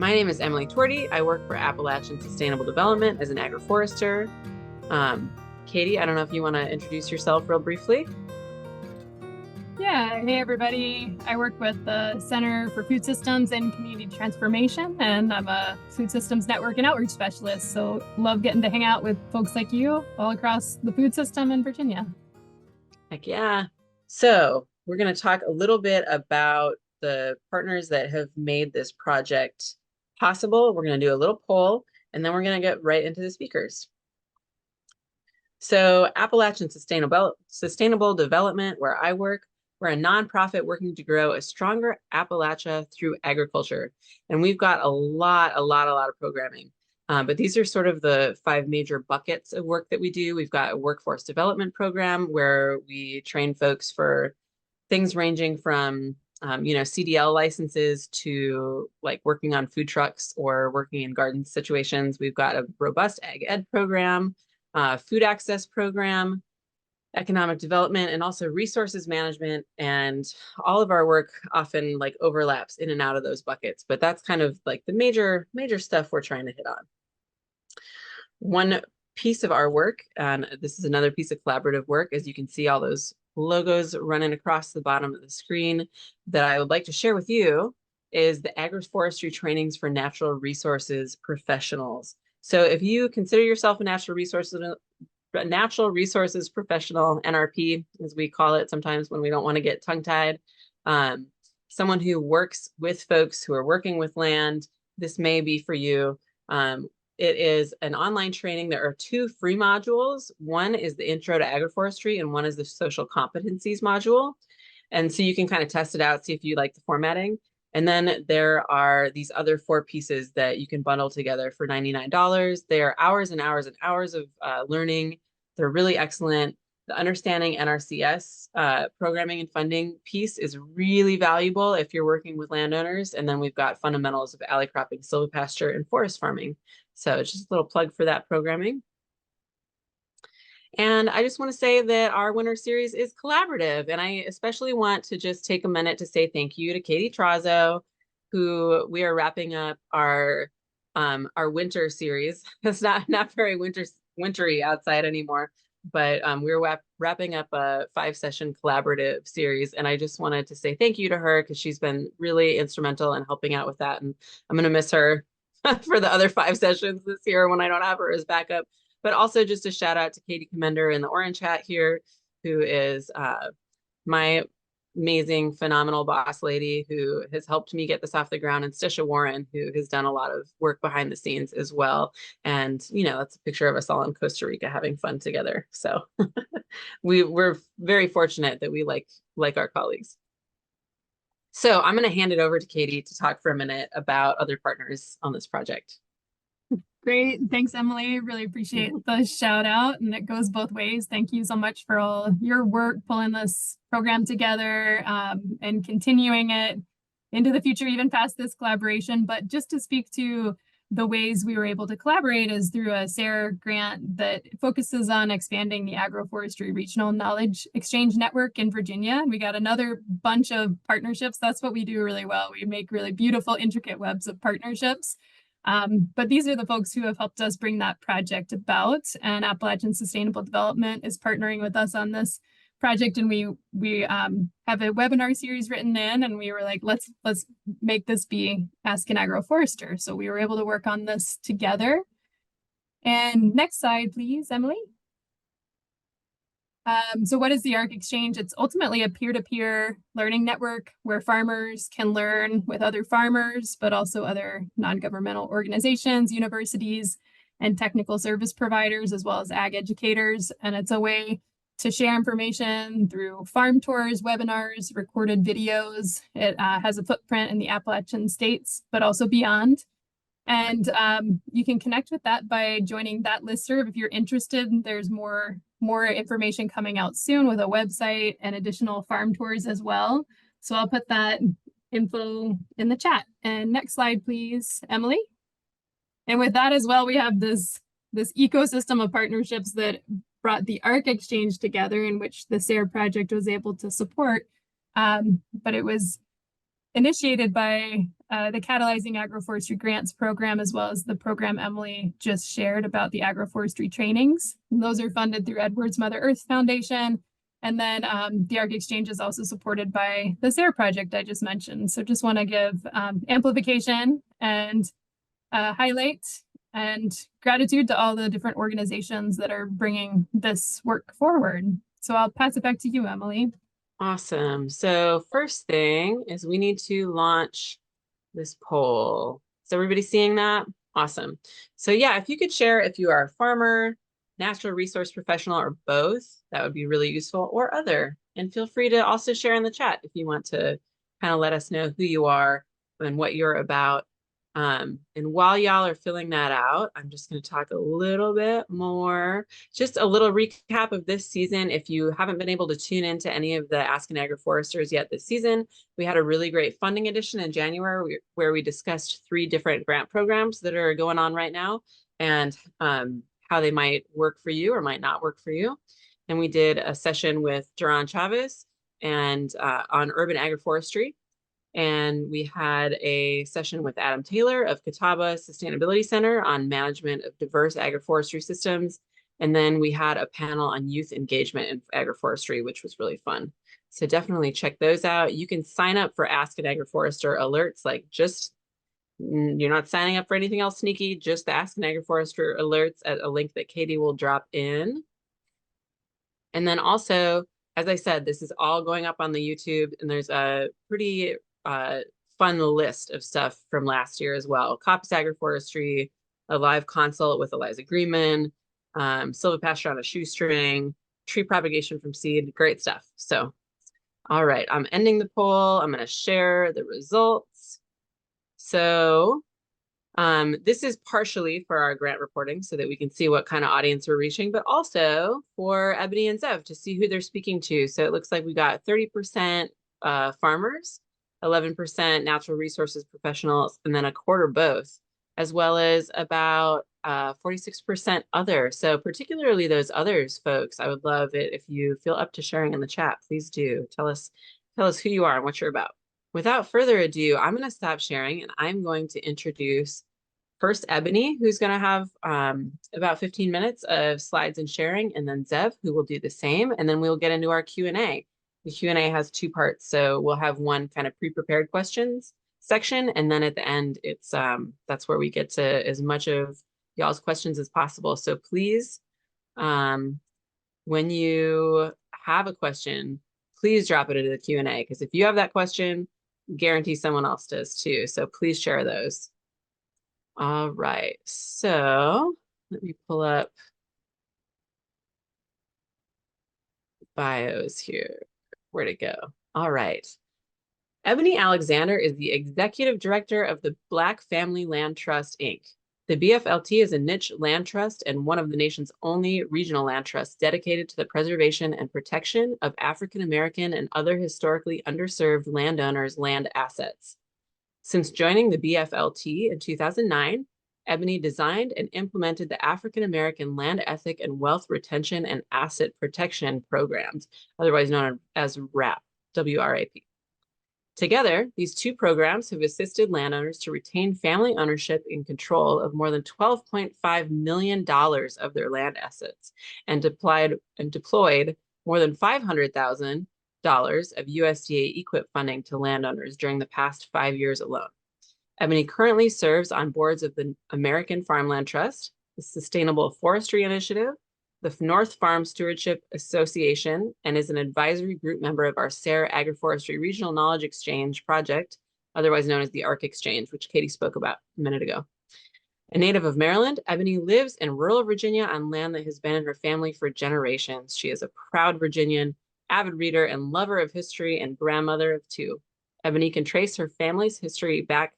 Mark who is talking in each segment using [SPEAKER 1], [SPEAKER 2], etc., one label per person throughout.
[SPEAKER 1] My name is Emilie Tweardy. I work for Appalachian Sustainable Development as an agroforester. Katie, I don't know if you want to introduce yourself real briefly.
[SPEAKER 2] Yeah, hey everybody. I work with the Center for Food Systems and Community Transformation, and I'm a food systems network and outreach specialist. So love getting to hang out with folks like you all across the food system in Virginia.
[SPEAKER 1] Heck yeah. So we're going to talk a little bit about the partners that have made this project possible. We're going to do a little poll, and then we're going to get right into the speakers. So Appalachian Sustainable Development, where I work, we're a nonprofit working to grow a stronger Appalachia through agriculture. And we've got a lot of programming. But these are sort of the 5 major buckets of work that we do. We've got a workforce development program where we train folks for things ranging from CDL licenses to like working on food trucks or working in garden situations. We've got a robust ag ed program, food access program, economic development, and also resources management. And all of our work often like overlaps in and out of those buckets, but that's kind of like the major stuff we're trying to hit on. One piece of our work, and this is another piece of collaborative work, as you can see all those logos running across the bottom of the screen, that I would like to share with you is the agroforestry trainings for natural resources professionals. So if you consider yourself a natural resources professional, NRP, as we call it sometimes when we don't want to get tongue-tied, someone who works with folks who are working with land, this may be for you. It is an online training. There are 2 free modules. One is the Intro to Agroforestry, and one is the Social Competencies module. And so you can kind of test it out, see if you like the formatting. And then there are these other 4 pieces that you can bundle together for $99. They are hours and hours and hours of learning. They're really excellent. The Understanding NRCS programming and funding piece is really valuable if you're working with landowners. And then we've got fundamentals of alley cropping, silvopasture, and forest farming. So it's just a little plug for that programming. And I just want to say that our winter series is collaborative. And I especially want to just take a minute to say thank you to Katie Trazo, who we are wrapping up our winter series. It's not very wintry outside anymore, but we're wrapping up a 5-session collaborative series. And I just wanted to say thank you to her because she's been really instrumental in helping out with that. And I'm going to miss her for the other 5 sessions this year when I don't have her as backup. But also just a shout out to Katie Commender in the orange hat here, who is my amazing, phenomenal boss lady who has helped me get this off the ground, and Stisha Warren, who has done a lot of work behind the scenes as well. And, that's a picture of us all in Costa Rica having fun together. So we're very fortunate that we like our colleagues. So I'm going to hand it over to Katie to talk for a minute about other partners on this project.
[SPEAKER 2] Great. Thanks, Emilie. Really appreciate the shout out, and it goes both ways. Thank you so much for all your work pulling this program together and continuing it into the future, even past this collaboration. But just to speak to the ways we were able to collaborate is through a SARE grant that focuses on expanding the agroforestry regional knowledge exchange network in Virginia. We got another bunch of partnerships. That's what we do really well. We make really beautiful, intricate webs of partnerships. But these are the folks who have helped us bring that project about, and Appalachian Sustainable Development is partnering with us on this project. And we have a webinar series written in, and we were like, let's make this be Ask An Agroforester. So we were able to work on this together. And next slide, please, Emilie. So what is the ARC Exchange? It's ultimately a peer-to-peer learning network where farmers can learn with other farmers, but also other non-governmental organizations, universities, and technical service providers, as well as ag educators. And it's a way to share information through farm tours, webinars, recorded videos. It has a footprint in the Appalachian states, but also beyond. And you can connect with that by joining that listserv if you're interested. There's more information coming out soon with a website and additional farm tours as well. So I'll put that info in the chat. And next slide, please, Emilie. And with that as well, we have this ecosystem of partnerships that brought the ARC Exchange together, in which the SARE project was able to support. But it was initiated by the Catalyzing Agroforestry Grants program, as well as the program Emilie just shared about the agroforestry trainings. And those are funded through Edwards Mother Earth Foundation. And then the ARC Exchange is also supported by the SARE project I just mentioned. So just want to give amplification and highlight and gratitude to all the different organizations that are bringing this work forward. So I'll pass it back to you, Emilie.
[SPEAKER 1] Awesome. So first thing is we need to launch this poll. Is everybody seeing that? Awesome. So yeah, if you could share if you are a farmer, natural resource professional, or both, that would be really useful, or other. And feel free to also share in the chat if you want to kind of let us know who you are and what you're about. And while y'all are filling that out, I'm just going to talk a little bit more, just a little recap of this season. If you haven't been able to tune into any of the Ask An Agroforesters yet this season, we had a really great funding edition in January where we discussed 3 different grant programs that are going on right now and how they might work for you or might not work for you. And we did a session with Duran Chavez and on urban agroforestry. And we had a session with Adam Taylor of Catawba Sustainability Center on management of diverse agroforestry systems. And then we had a panel on youth engagement in agroforestry, which was really fun. So definitely check those out. You can sign up for Ask an Agroforester alerts, like just, you're not signing up for anything else sneaky, just the Ask an Agroforester alerts at a link that Katie will drop in. And then also, as I said, this is all going up on the YouTube, and there's a pretty fun list of stuff from last year as well. Coppice Agroforestry, a live consult with Eliza Greenman, silvopasture on a shoestring, tree propagation from seed, great stuff. So, all right, I'm ending the poll. I'm going to share the results. So this is partially for our grant reporting so that we can see what kind of audience we're reaching, but also for Ebonie and Zev to see who they're speaking to. So it looks like we got 30% farmers, 11% natural resources professionals, and then a quarter both, as well as about 46% other. So particularly those others folks, I would love it if you feel up to sharing in the chat. Please do tell us who you are and what you're about. Without further ado, I'm going to stop sharing and I'm going to introduce first Ebonie, who's going to have about 15 minutes of slides and sharing, and then Zev, who will do the same, and then we'll get into our Q&A. The Q&A has 2 parts, so we'll have one kind of pre-prepared questions section, and then at the end, it's that's where we get to as much of y'all's questions as possible. So please, when you have a question, please drop it into the Q&A, because if you have that question, guarantee someone else does too. So please share those. All right, so let me pull up bios here. Where'd it go? All right. Ebonie Alexander is the executive director of the Black Family Land Trust, Inc. The BFLT is a niche land trust and one of the nation's only regional land trusts dedicated to the preservation and protection of African American and other historically underserved landowners' land assets. Since joining the BFLT in 2009, Ebonie designed and implemented the African American Land Ethic and Wealth Retention and Asset Protection Programs, otherwise known as WRAP, W-R-A-P. Together, these 2 programs have assisted landowners to retain family ownership and control of more than $12.5 million of their land assets and deployed more than $500,000 of USDA EQIP funding to landowners during the past 5 years alone. Ebonie currently serves on boards of the American Farmland Trust, the Sustainable Forestry Initiative, the North Farm Stewardship Association, and is an advisory group member of our SARE Agroforestry Regional Knowledge Exchange project, otherwise known as the ARC Exchange, which Katie spoke about a minute ago. A native of Maryland, Ebonie lives in rural Virginia on land that has been in her family for generations. She is a proud Virginian, avid reader, and lover of history, and grandmother of 2. Ebonie can trace her family's history back.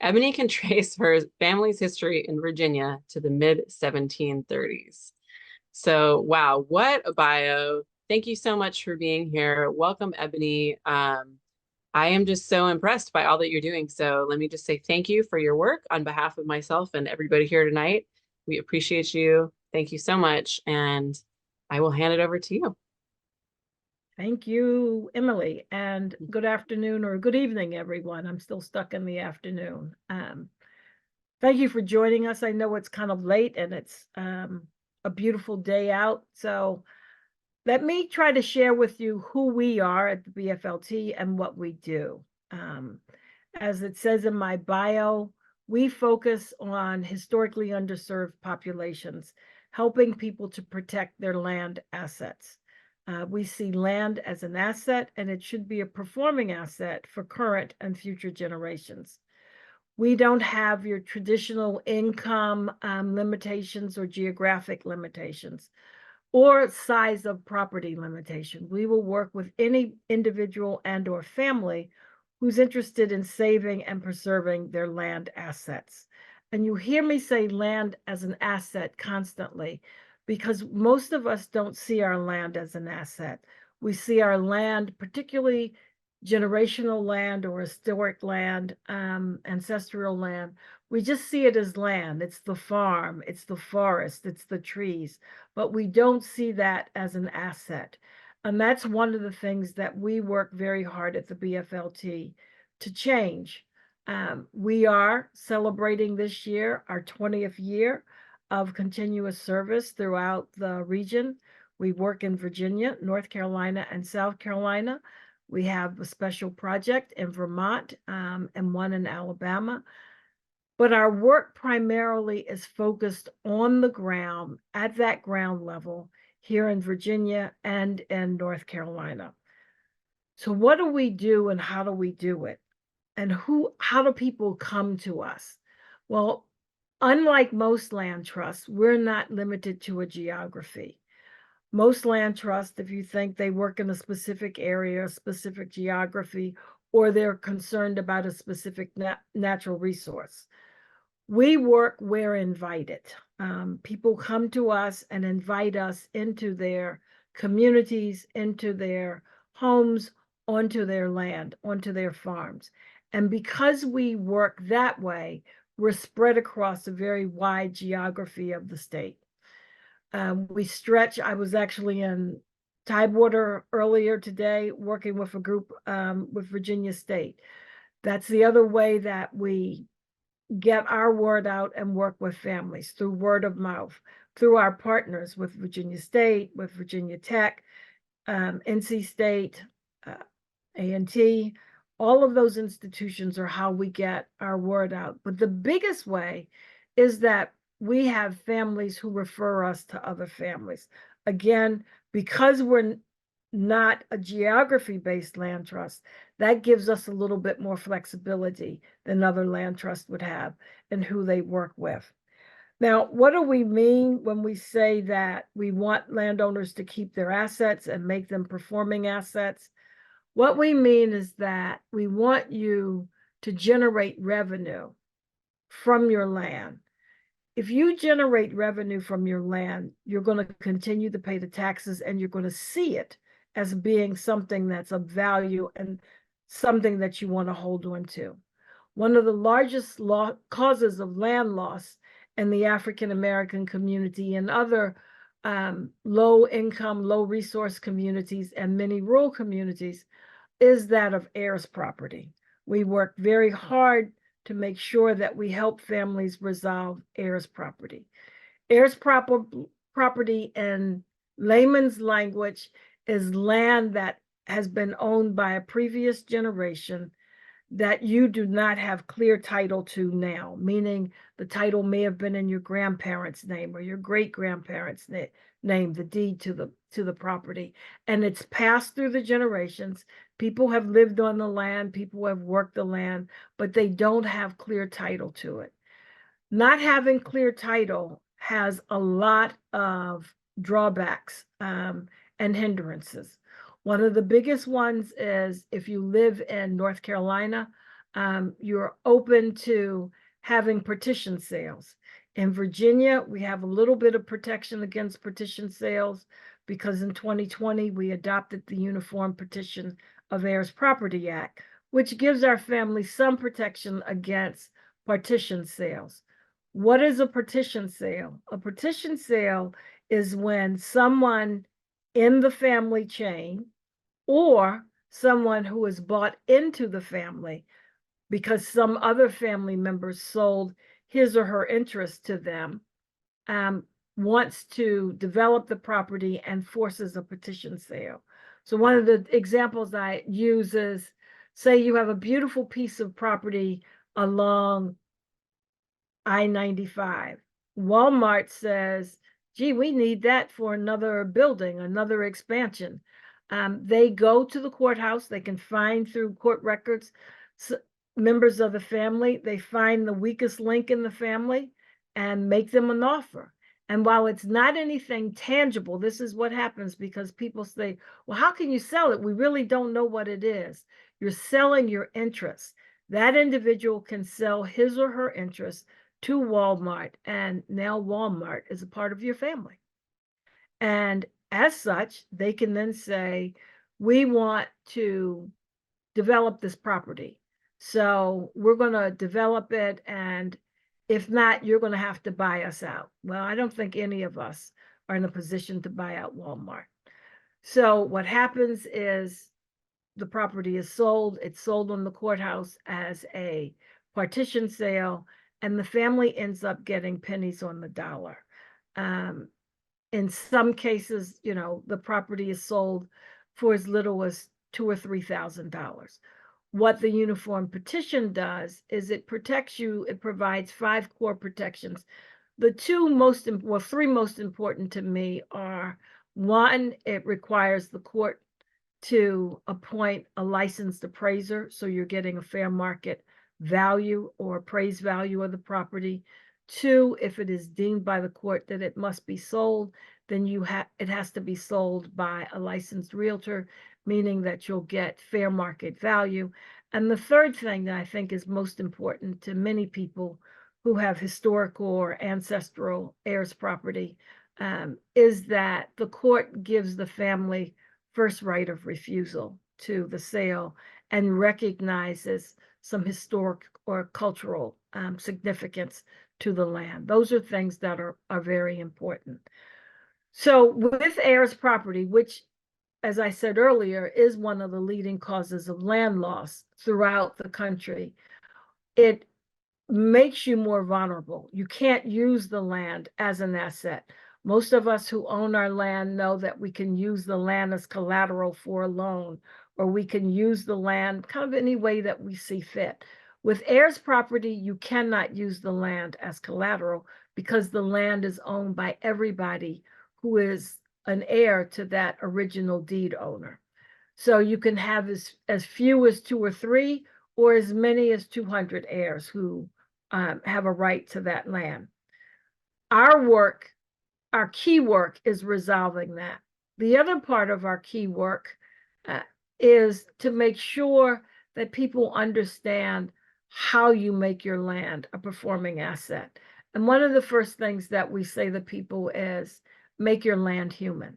[SPEAKER 1] Ebonie can trace her family's history in Virginia to the mid-1730s. So, wow, what a bio. Thank you so much for being here. Welcome, Ebonie. I am just so impressed by all that you're doing. So let me just say thank you for your work on behalf of myself and everybody here tonight. We appreciate you. Thank you so much. And I will hand it over to you.
[SPEAKER 3] Thank you, Emily, and good afternoon or good evening, everyone. I'm still stuck in the afternoon. Thank you for joining us. I know it's kind of late and it's a beautiful day out. So let me try to share with you who we are at the BFLT and what we do. As it says in my bio, we focus on historically underserved populations, helping people to protect their land assets. We see land as an asset, and it should be a performing asset for current and future generations. We don't have your traditional income limitations or geographic limitations or size of property limitation. We will work with any individual and or family who's interested in saving and preserving their land assets. And you hear me say land as an asset constantly, because most of us don't see our land as an asset. We see our land, particularly generational land or historic land, ancestral land. We just see it as land. It's the farm, it's the forest, it's the trees, but we don't see that as an asset. And that's one of the things that we work very hard at the BFLT to change. We are celebrating this year our 20th year of continuous service throughout the region. We work in Virginia, North Carolina, and South Carolina. We have a special project in Vermont and one in Alabama. But our work primarily is focused on the ground, at that ground level, here in Virginia and in North Carolina. So what do we do and how do we do it? And how do people come to us? Well, unlike most land trusts, we're not limited to a geography. Most land trusts, if you think they work in a specific area, a specific geography, or they're concerned about a specific natural resource, we work where invited. People come to us and invite us into their communities, into their homes, onto their land, onto their farms. And because we work that way, we're spread across a very wide geography of the state. We stretch. I was actually in Tidewater earlier today working with a group with Virginia State. That's the other way that we get our word out and work with families, through word of mouth, through our partners with Virginia State, with Virginia Tech, NC State, A&T. All of those institutions are how we get our word out. But the biggest way is that we have families who refer us to other families. Again, because we're not a geography-based land trust, that gives us a little bit more flexibility than other land trusts would have in who they work with. Now, what do we mean when we say that we want landowners to keep their assets and make them performing assets? What we mean is that we want you to generate revenue from your land. If you generate revenue from your land, you're going to continue to pay the taxes and you're going to see it as being something that's of value and something that you want to hold on to. One of the largest causes of land loss in the African American community and other low income, low resource communities and many rural communities is that of heirs property. We work very hard to make sure that we help families resolve heirs property. Heirs property in layman's language is land that has been owned by a previous generation that you do not have clear title to now, meaning the title may have been in your grandparents' name or your great-grandparents' name, the deed to the property, and it's passed through the generations. People have lived on the land, people have worked the land, but they don't have clear title to it. Not having clear title has a lot of drawbacks and hindrances. One of the biggest ones is if you live in North Carolina, you're open to having partition sales. In Virginia, we have a little bit of protection against partition sales because in 2020, we adopted the Uniform Partition of Heirs Property Act, which gives our families some protection against partition sales. What is a partition sale? A partition sale is when someone in the family chain or someone who is bought into the family because some other family member sold his or her interest to them, wants to develop the property and forces a petition sale. So one of the examples I use is, say you have a beautiful piece of property along I-95. Walmart says, gee, we need that for another building, another expansion. They go to the courthouse. They can find through court records members of the family. They find the weakest link in the family and make them an offer. And while it's not anything tangible, this is what happens, because people say, well, how can you sell it? We really don't know what it is. You're selling your interest. That individual can sell his or her interest to Walmart, and now Walmart is a part of your family. And as such, they can then say, we want to develop this property. So we're going to develop it, and if not, you're going to have to buy us out. Well, I don't think any of us are in a position to buy out Walmart. So what happens is the property is sold. It's sold on the courthouse as a partition sale, and the family ends up getting pennies on the dollar. In some cases, you know, the property is sold for as little as $2,000 or $3,000. What the uniform petition does is it protects you. It provides 5 core protections. The three most important to me are, one, it requires the court to appoint a licensed appraiser, so you're getting a fair market value or appraised value of the property. 2, if it is deemed by the court that it must be sold, then it has to be sold by a licensed realtor, meaning that you'll get fair market value. And the third thing that I think is most important to many people who have historical or ancestral heirs property is that the court gives the family first right of refusal to the sale and recognizes some historic or cultural significance to the land. Those are things that are very important. So with heirs property, which, as I said earlier, is one of the leading causes of land loss throughout the country, it makes you more vulnerable. You can't use the land as an asset. Most of us who own our land know that we can use the land as collateral for a loan, or we can use the land kind of any way that we see fit. With heirs property, you cannot use the land as collateral because the land is owned by everybody who is an heir to that original deed owner. So you can have as few as 2 or 3, or as many as 200 heirs who have a right to that land. Our key work is resolving that. The other part of our key work is to make sure that people understand how you make your land a performing asset. And one of the first things that we say to people is, make your land human.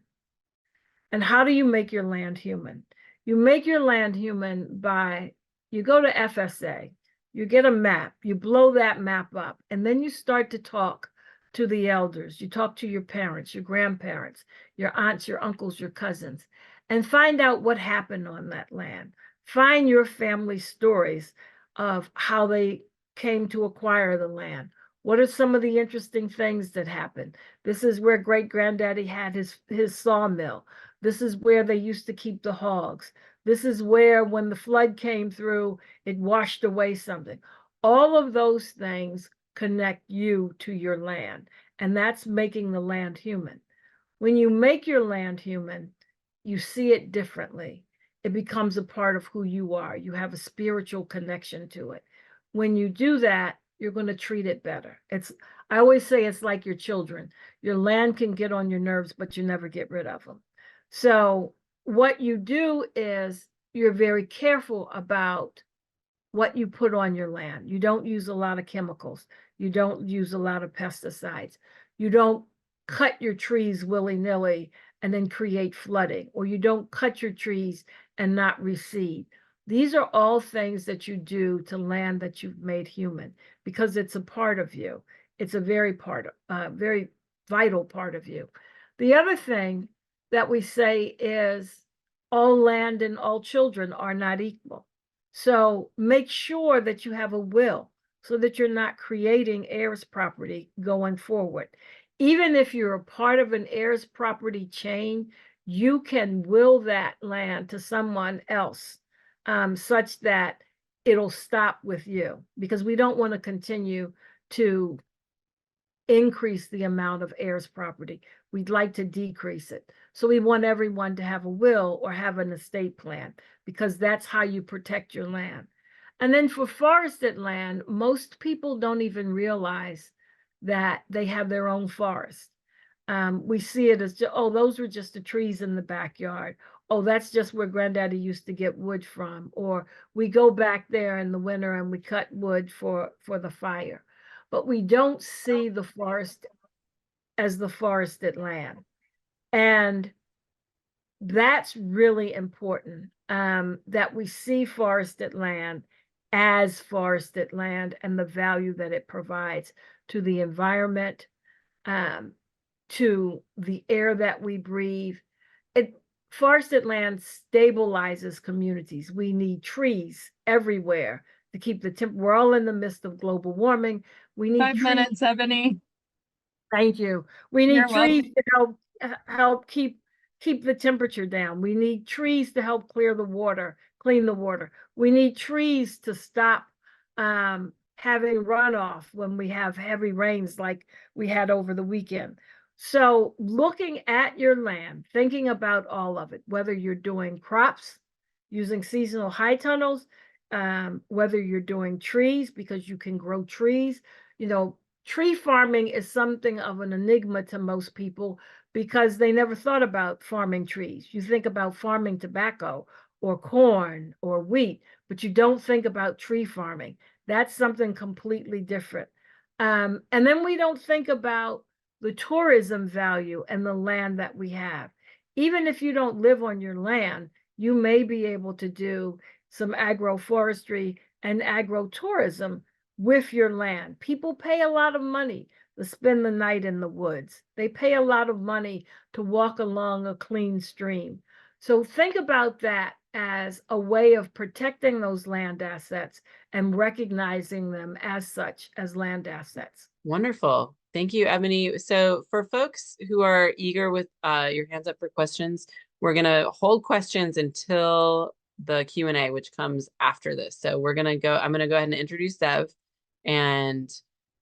[SPEAKER 3] And how do you make your land human? You make your land human by, you go to FSA, you get a map, you blow that map up, and then you start to talk to the elders. You talk to your parents, your grandparents, your aunts, your uncles, your cousins, and find out what happened on that land. Find your family stories of how they came to acquire the land. What are some of the interesting things that happened? This is where great-granddaddy had his sawmill. This is where they used to keep the hogs. This is where, when the flood came through, it washed away something. All of those things connect you to your land, and that's making the land human. When you make your land human, you see it differently. It becomes a part of who you are. You have a spiritual connection to it. When you do that, you're going to treat it better. I always say it's like your children. Your land can get on your nerves, but you never get rid of them. So what you do is you're very careful about what you put on your land. You don't use a lot of chemicals. You don't use a lot of pesticides. You don't cut your trees willy-nilly and then create flooding, or you don't cut your trees and not reseed. These are all things that you do to land that you've made human, because it's a part of you. It's a very vital part of you. The other thing that we say is, all land and all children are not equal. So make sure that you have a will so that you're not creating heirs property going forward. Even if you're a part of an heirs property chain, you can will that land to someone else such that it'll stop with you, because we don't want to continue to increase the amount of heirs property. We'd like to decrease it. So we want everyone to have a will or have an estate plan, because that's how you protect your land. And then for forested land, most people don't even realize that they have their own forest. We see it as, just, oh, those were just the trees in the backyard. Oh, that's just where granddaddy used to get wood from. Or we go back there in the winter and we cut wood for the fire. But we don't see the forest as the forested land. And that's really important, that we see forested land as forested land and the value that it provides to the environment, to the air that we breathe. Forested land stabilizes communities. We need trees everywhere to keep the temp. We're all in the midst of global warming. We need
[SPEAKER 2] 5
[SPEAKER 3] trees.
[SPEAKER 2] minutes, Ebonie.
[SPEAKER 3] Thank you. We need
[SPEAKER 2] You're
[SPEAKER 3] trees to help keep the temperature down. We need trees to help clean the water. We need trees to stop having runoff when we have heavy rains like we had over the weekend. So looking at your land, thinking about all of it, whether you're doing crops using seasonal high tunnels, whether you're doing trees because you can grow trees. Tree farming is something of an enigma to most people because they never thought about farming trees. You think about farming tobacco or corn or wheat, but you don't think about tree farming. That's something completely different. And then we don't think about the tourism value and the land that we have. Even if you don't live on your land, you may be able to do some agroforestry and agrotourism with your land. People pay a lot of money to spend the night in the woods. They pay a lot of money to walk along a clean stream. So think about that as a way of protecting those land assets and recognizing them as such, as land assets.
[SPEAKER 1] Wonderful. Thank you, Ebonie. So for folks who are eager with your hands up for questions, we're going to hold questions until the Q&A, which comes after this. So I'm going to go ahead and introduce Zev, and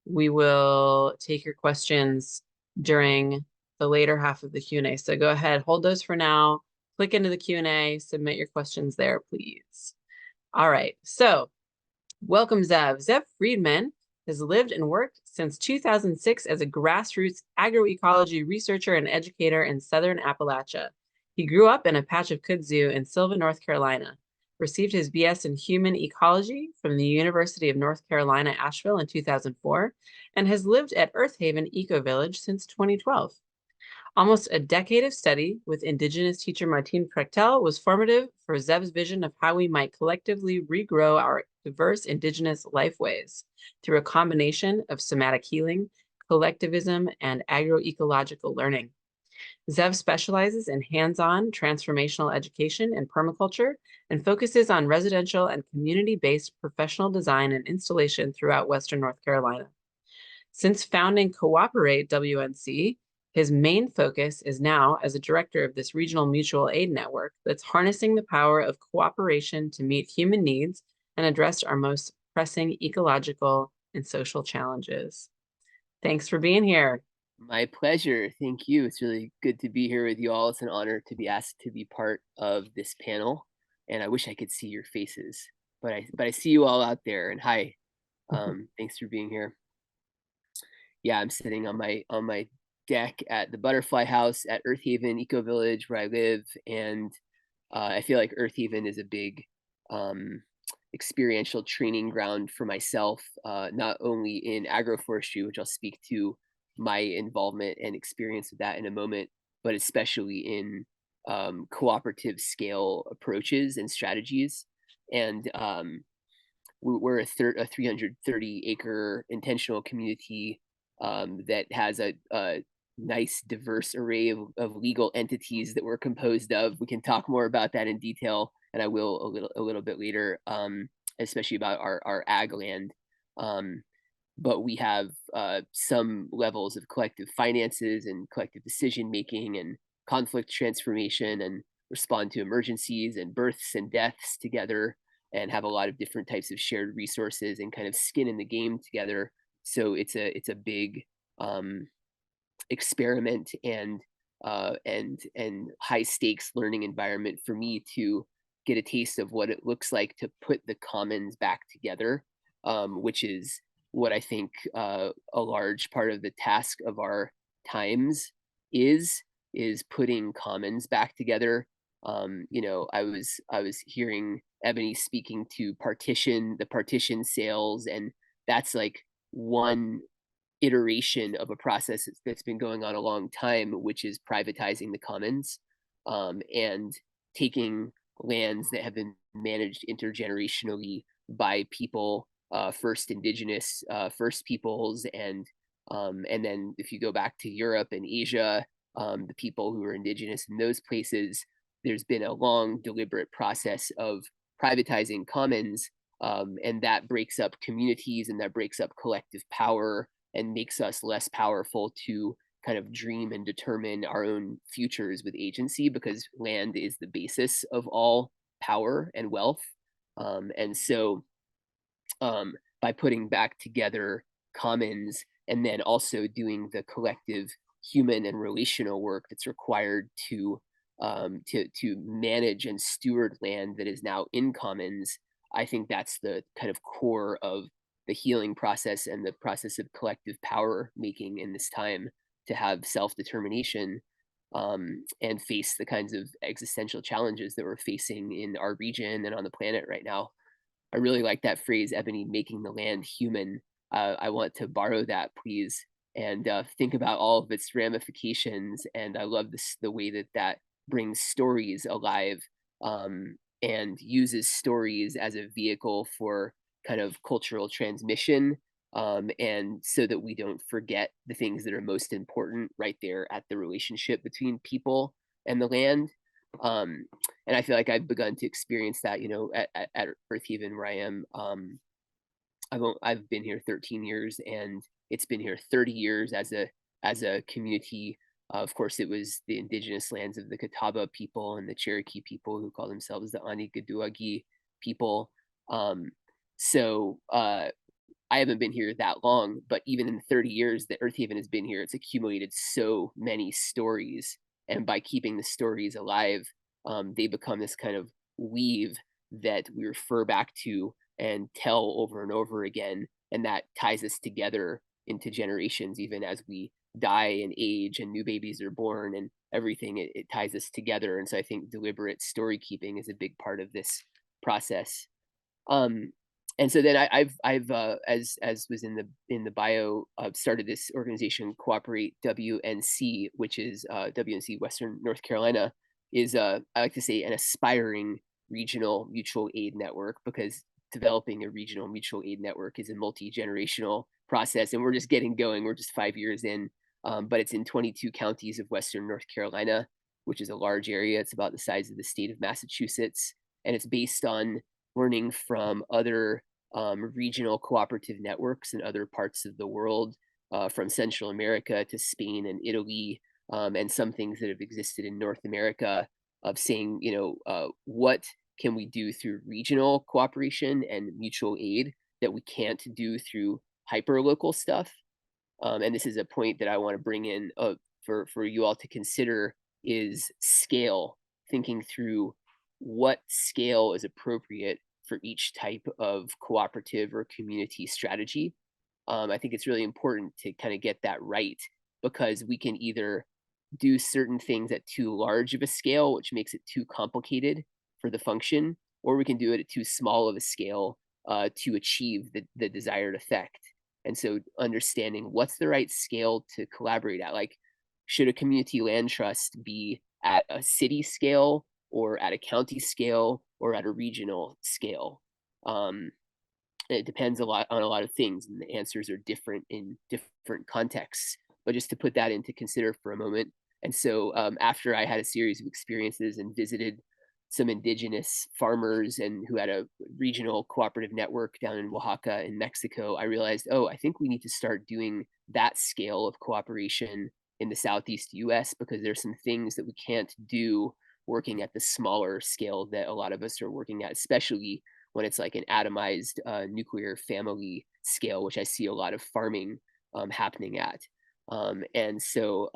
[SPEAKER 1] we will take your questions during the later half of the Q&A. So go ahead, hold those for now, click into the Q&A, submit your questions there, please. All right, so welcome, Zev. Zev Friedman has lived and worked since 2006 as a grassroots agroecology researcher and educator in Southern Appalachia. He grew up in a patch of kudzu in Sylva, North Carolina, received his BS in human ecology from the University of North Carolina, Asheville in 2004, and has lived at Earth Haven Eco Village since 2012. Almost a decade of study with Indigenous teacher Martine Prechtel was formative for Zev's vision of how we might collectively regrow our diverse Indigenous lifeways through a combination of somatic healing, collectivism, and agroecological learning. Zev specializes in hands-on transformational education and permaculture and focuses on residential and community-based professional design and installation throughout Western North Carolina. Since founding Cooperate WNC, his main focus is now as a director of this regional mutual aid network that's harnessing the power of cooperation to meet human needs and address our most pressing ecological and social challenges. Thanks for being here.
[SPEAKER 4] My pleasure. Thank you. It's really good to be here with you all. It's an honor to be asked to be part of this panel. And I wish I could see your faces, but I see you all out there. And hi, thanks for being here. Yeah, I'm sitting on my deck at the Butterfly House at Earth Haven Eco Village where I live, and I feel like Earth Haven is a big experiential training ground for myself, not only in agroforestry, which I'll speak to my involvement and experience with that in a moment, but especially in cooperative scale approaches and strategies. And we're a 330 acre intentional community that has a nice diverse array of legal entities that we're composed of. We can talk more about that in detail, and I will a little bit later, especially about our ag land. But we have some levels of collective finances and collective decision making and conflict transformation, and respond to emergencies and births and deaths together, and have a lot of different types of shared resources and kind of skin in the game together. So it's a big experiment and high stakes learning environment for me to get a taste of what it looks like to put the commons back together, which is what I think a large part of the task of our times is putting commons back together. You know, I was hearing Ebonie speaking to the partition sales, and that's like one iteration of a process that's been going on a long time, which is privatizing the commons, and taking lands that have been managed intergenerationally by people, first indigenous first peoples, and then if you go back to Europe and Asia, the people who are indigenous in those places, there's been a long deliberate process of privatizing commons, and that breaks up communities, and that breaks up collective power, and makes us less powerful to kind of dream and determine our own futures with agency, because land is the basis of all power and wealth. And so by putting back together commons, and then also doing the collective human and relational work that's required to manage and steward land that is now in commons, I think that's the kind of core of the healing process and the process of collective power making in this time, to have self-determination, and face the kinds of existential challenges that we're facing in our region and on the planet right now. I really like that phrase, Ebonie, making the land human. I want to borrow that, please, and think about all of its ramifications. And I love the way that brings stories alive, and uses stories as a vehicle for kind of cultural transmission, and so that we don't forget the things that are most important right there at the relationship between people and the land. And I feel like I've begun to experience that, you know, at Earthhaven, where I am. I've been here 13 years, and it's been here 30 years as a community. Of course, it was the indigenous lands of the Catawba people and the Cherokee people, who call themselves the Anigaduagi people. So I haven't been here that long, but even in the 30 years that Earthhaven has been here, it's accumulated so many stories. And by keeping the stories alive, they become this kind of weave that we refer back to and tell over and over again. And that ties us together into generations, even as we die and age and new babies are born and everything, it ties us together. And so I think deliberate story keeping is a big part of this process. And so then I've as was in the bio, started this organization, Cooperate WNC, which is WNC Western North Carolina, is I like to say an aspiring regional mutual aid network, because developing a regional mutual aid network is a multi-generational process, and we're just getting going. We're just 5 years in, but it's in 22 counties of Western North Carolina, which is a large area. It's about the size of the state of Massachusetts, and it's based on learning from other regional cooperative networks in other parts of the world, from Central America to Spain and Italy, and some things that have existed in North America, of saying, you know, what can we do through regional cooperation and mutual aid that we can't do through hyper-local stuff. And this is a point that I want to bring in for you all to consider, is scale, thinking through what scale is appropriate for each type of cooperative or community strategy. I think it's really important to kind of get that right, because we can either do certain things at too large of a scale, which makes it too complicated for the function, or we can do it at too small of a scale to achieve the desired effect. And so understanding what's the right scale to collaborate at, like, should a community land trust be at a city scale, or at a county scale, or at a regional scale? It depends on a lot of things, and the answers are different in different contexts. but just to put that into consider for a moment. And so after I had a series of experiences and visited some indigenous farmers and who had a regional cooperative network down in Oaxaca in Mexico, I realized, oh, I think we need to start doing that scale of cooperation in the Southeast US, because there's some things that we can't do working at the smaller scale that a lot of us are working at, especially when it's like an atomized nuclear family scale, which I see a lot of farming happening at. And so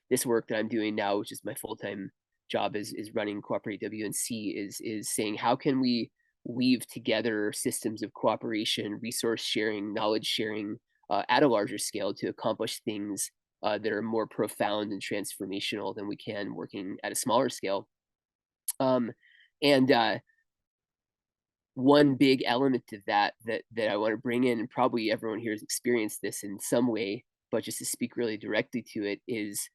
[SPEAKER 4] this work that I'm doing now, which is my full-time job is running Cooperative WNC, is saying, how can we weave together systems of cooperation, resource sharing, knowledge sharing at a larger scale to accomplish things that are more profound and transformational than we can working at a smaller scale. One big element of that I want to bring in, and probably everyone here has experienced this in some way, but just to speak really directly to it, is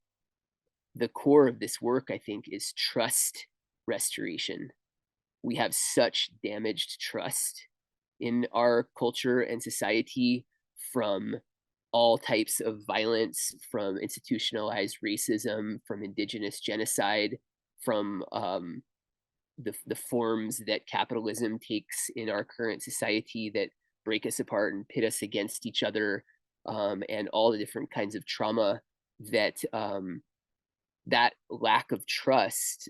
[SPEAKER 4] the core of this work, I think, is trust restoration. We have such damaged trust in our culture and society from all types of violence, from institutionalized racism, from indigenous genocide, from the forms that capitalism takes in our current society that break us apart and pit us against each other, and all the different kinds of trauma that that lack of trust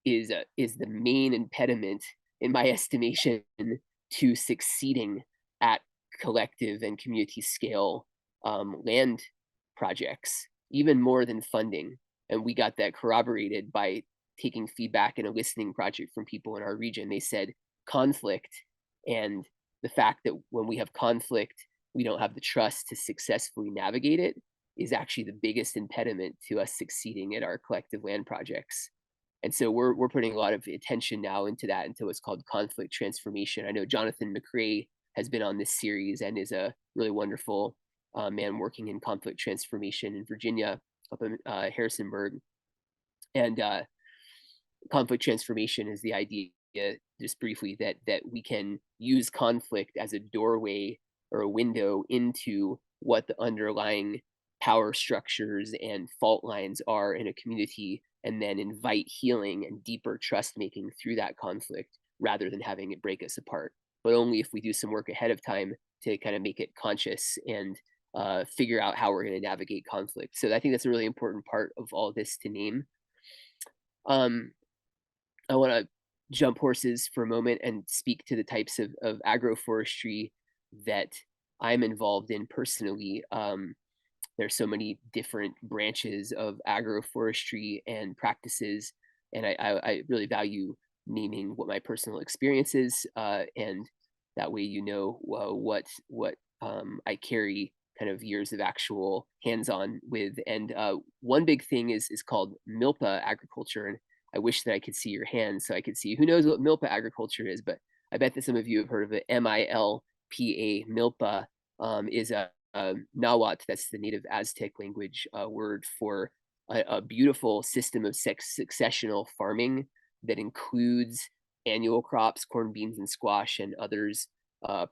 [SPEAKER 4] is the main impediment, in my estimation, to succeeding at collective and community scale land projects, even more than funding. And we got that corroborated by taking feedback in a listening project from people in our region. They said conflict, and the fact that when we have conflict, we don't have the trust to successfully navigate it, is actually the biggest impediment to us succeeding at our collective land projects. And so we're putting a lot of attention now into that, into what's called conflict transformation. I know Jonathan McCrae has been on this series and is a really wonderful man working in conflict transformation in Virginia, up in Harrisonburg. And conflict transformation is the idea, just briefly, that we can use conflict as a doorway or a window into what the underlying power structures and fault lines are in a community, and then invite healing and deeper trust making through that conflict, rather than having it break us apart. But only if we do some work ahead of time to kind of make it conscious and figure out how we're going to navigate conflict. So I think that's a really important part of all this to name. I want to jump horses for a moment and speak to the types of agroforestry that I'm involved in personally. There's so many different branches of agroforestry and practices, and I really value naming what my personal experience is, and that way you know what I carry kind of years of actual hands-on with. And one big thing is called milpa agriculture, and I wish that I could see your hands so I could see who knows what milpa agriculture is, but I bet that some of you have heard of it. M-I-L-P-A, milpa, is a Nahuatl, that's the native Aztec language word for a beautiful system of successional farming that includes annual crops, corn, beans, and squash, and others,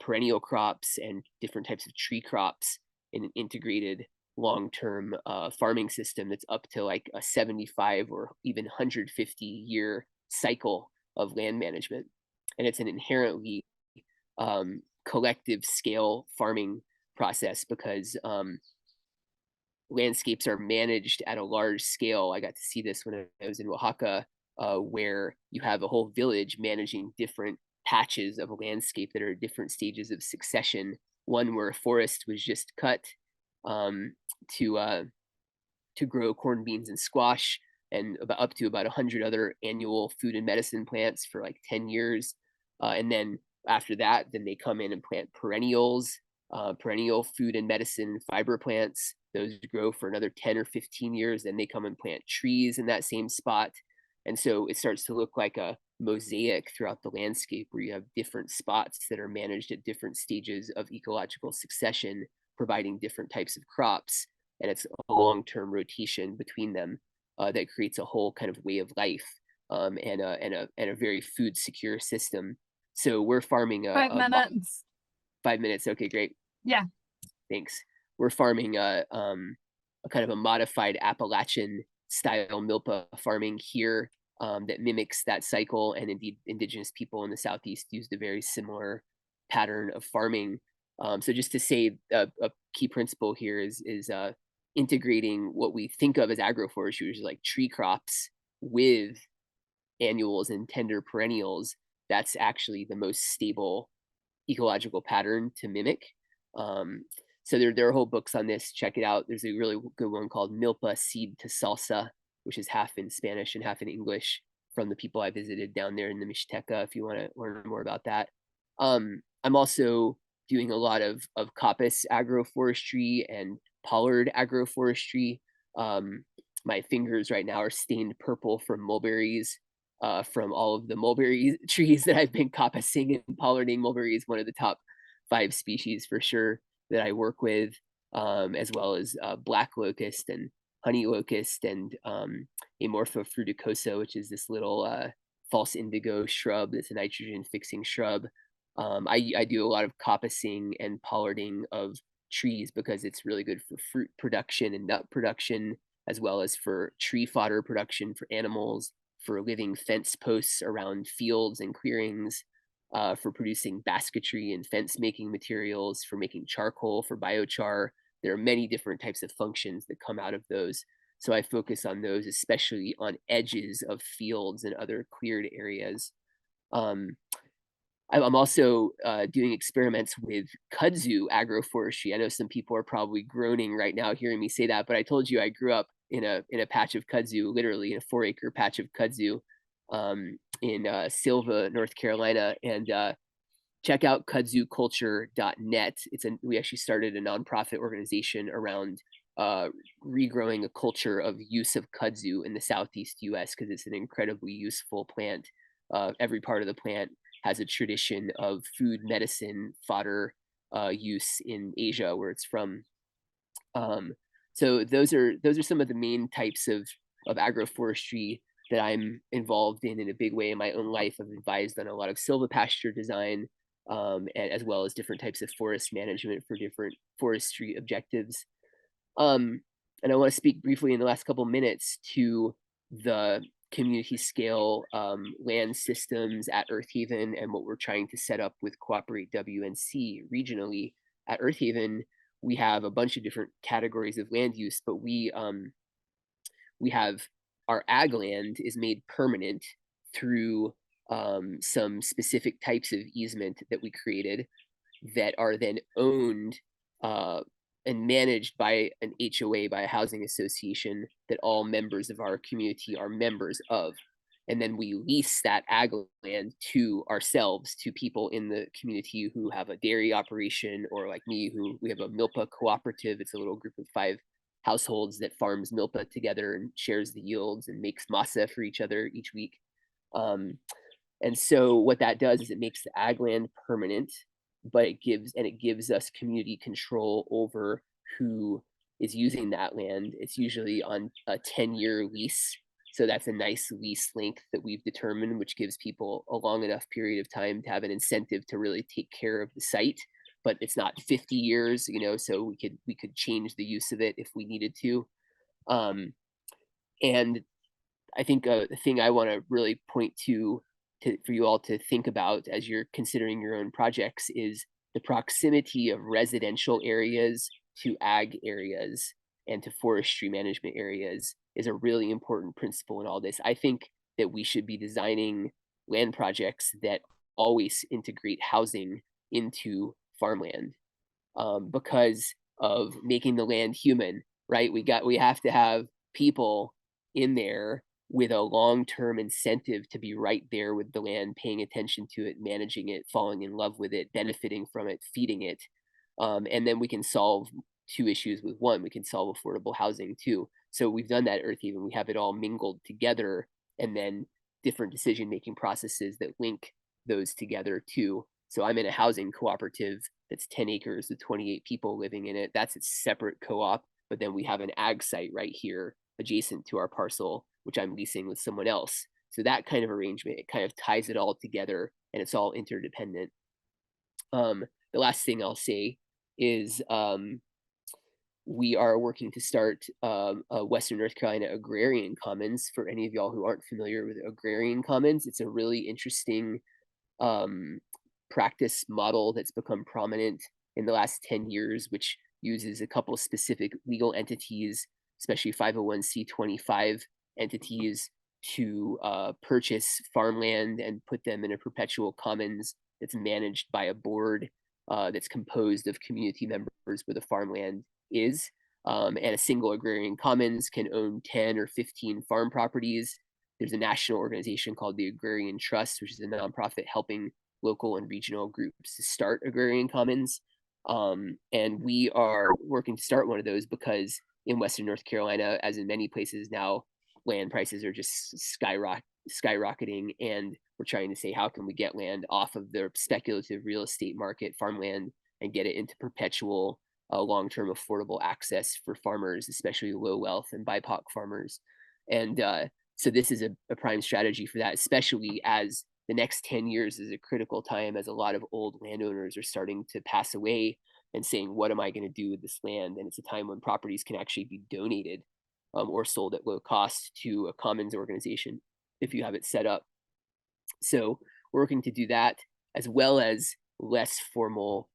[SPEAKER 4] perennial crops, and different types of tree crops in an integrated long-term farming system that's up to like a 75 or even 150-year cycle of land management. And it's an inherently collective scale farming process, because landscapes are managed at a large scale. I got to see this when I was in Oaxaca, where you have a whole village managing different patches of a landscape that are different stages of succession. One where a forest was just cut to grow corn, beans, and squash, and up to about 100 other annual food and medicine plants for like 10 years. And then after that, then they come in and plant perennials, perennial food and medicine fiber plants. Those grow for another 10 or 15 years. Then they come and plant trees in that same spot. And so it starts to look like a mosaic throughout the landscape, where you have different spots that are managed at different stages of ecological succession, providing different types of crops. And it's a long-term rotation between them that creates a whole kind of way of life, and a very food secure system. So we're farming
[SPEAKER 2] 5 minutes.
[SPEAKER 4] 5 minutes. Okay, great.
[SPEAKER 2] Yeah.
[SPEAKER 4] Thanks. We're farming a kind of a modified Appalachian style milpa farming here that mimics that cycle, and indeed indigenous people in the Southeast used a very similar pattern of farming. So just to say a key principle here is integrating what we think of as agroforestry, which is like tree crops, with annuals and tender perennials. That's actually the most stable ecological pattern to mimic. So there are whole books on this. Check it out. There's a really good one called Milpa Seed to Salsa, which is half in Spanish and half in English, from the people I visited down there in the Mixteca, if you want to learn more about that. I'm also doing a lot of coppice agroforestry and pollard agroforestry. My fingers right now are stained purple from mulberries, from all of the mulberry trees that I've been coppicing and pollarding. Mulberry is one of the top 5 species for sure that I work with, as well as black locust and honey locust and Amorpha fruticosa, which is this little false indigo shrub that's a nitrogen fixing shrub. I do a lot of coppicing and pollarding of trees because it's really good for fruit production and nut production, as well as for tree fodder production for animals, for living fence posts around fields and clearings, for producing basketry and fence making materials, for making charcoal, for biochar. There are many different types of functions that come out of those. So I focus on those, especially on edges of fields and other cleared areas. I'm also doing experiments with kudzu agroforestry. I know some people are probably groaning right now hearing me say that, but I told you I grew up in a patch of kudzu, literally in a 4-acre patch of kudzu in Silva, North Carolina. And check out kudzuculture.net. We actually started a nonprofit organization around regrowing a culture of use of kudzu in the Southeast US, because it's an incredibly useful plant. Every part of the plant has a tradition of food, medicine, fodder use in Asia, where it's from. So those are some of the main types of agroforestry that I'm involved in a big way in my own life. I've advised on a lot of silvopasture design, and as well as different types of forest management for different forestry objectives. And I want to speak briefly in the last couple minutes to the community scale land systems at Earth Haven and what we're trying to set up with Cooperate WNC regionally. At Earth Haven, we have a bunch of different categories of land use, but we have our ag land is made permanent through some specific types of easement that we created that are then owned and managed by an HOA, by a housing association that all members of our community are members of. And then we lease that ag land to ourselves, to people in the community who have a dairy operation, or like me, who we have a milpa cooperative. It's a little group of 5 households that farms milpa together and shares the yields and makes masa for each other each week. And so what that does is it makes the ag land permanent, but it gives us community control over who is using that land. It's usually on a 10-year lease. So that's a nice lease length that we've determined, which gives people a long enough period of time to have an incentive to really take care of the site. But it's not 50 years, so we could change the use of it if we needed to. And I think the thing I want to really point to for you all to think about as you're considering your own projects is the proximity of residential areas to ag areas and to forestry management areas is a really important principle in all this. I think that we should be designing land projects that always integrate housing into farmland, because of making the land human, right? We have to have people in there with a long-term incentive to be right there with the land, paying attention to it, managing it, falling in love with it, benefiting from it, feeding it. And then we can solve 2 issues with one. We can solve affordable housing too. So we've done that at Earth Haven. We have it all mingled together, and then different decision-making processes that link those together too. So I'm in a housing cooperative that's 10 acres with 28 people living in it. That's a separate co-op, but then we have an ag site right here adjacent to our parcel, which I'm leasing with someone else. So that kind of arrangement, it kind of ties it all together, and it's all interdependent. The last thing I'll say is we are working to start a Western North Carolina agrarian commons. For any of y'all who aren't familiar with agrarian commons, it's a really interesting practice model that's become prominent in the last 10 years, which uses a couple specific legal entities, especially 501c25 entities, to purchase farmland and put them in a perpetual commons that's managed by a board that's composed of community members where the farmland is. And a single agrarian commons can own 10 or 15 farm properties. There's a national organization called the Agrarian Trust, which is a nonprofit helping local and regional groups to start agrarian commons. And we are working to start one of those because in Western North Carolina, as in many places now, land prices are just skyrocketing, and we're trying to say, how can we get land off of the speculative real estate market, farmland, and get it into perpetual long-term affordable access for farmers, especially low wealth and BIPOC farmers. And so this is a prime strategy for that, especially as the next 10 years is a critical time, as a lot of old landowners are starting to pass away and saying, what am I going to do with this land? And it's a time when properties can actually be donated or sold at low cost to a commons organization if you have it set up. So we're working to do that, as well as less formal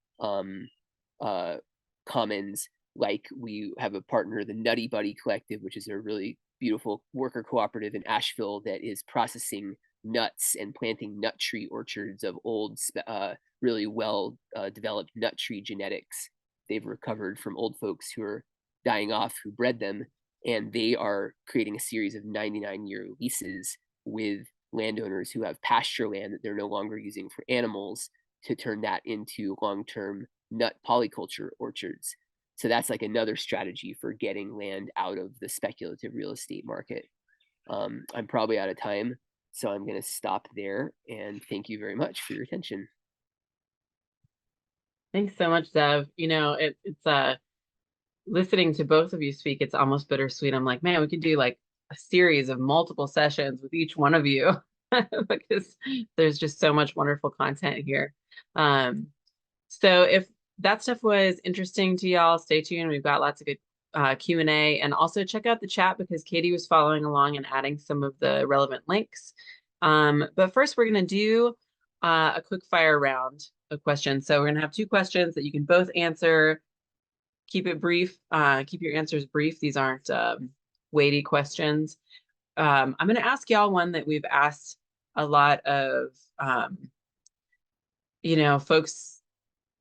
[SPEAKER 4] commons. Like, we have a partner, the Nutty Buddy Collective, which is a really beautiful worker cooperative in Asheville that is processing nuts and planting nut tree orchards of old, really well developed nut tree genetics they've recovered from old folks who are dying off who bred them. And they are creating a series of 99-year leases with landowners who have pasture land that they're no longer using for animals to turn that into long-term nut polyculture orchards. So that's like another strategy for getting land out of the speculative real estate market. I'm probably out of time, so I'm going to stop there, and thank you very much for your attention.
[SPEAKER 1] Thanks so much, Zev. You know, it's listening to both of you speak, it's almost bittersweet. I'm like, man, we could do like a series of multiple sessions with each one of you because there's just so much wonderful content here. So if that stuff was interesting to y'all, stay tuned. We've got lots of good Q&A, and also check out the chat because Katie was following along and adding some of the relevant links. But first, we're going to do a quick fire round of questions. So we're going to have 2 questions that you can both answer. Keep it brief. Keep your answers brief. These aren't weighty questions. I'm going to ask y'all one that we've asked a lot of, you know, folks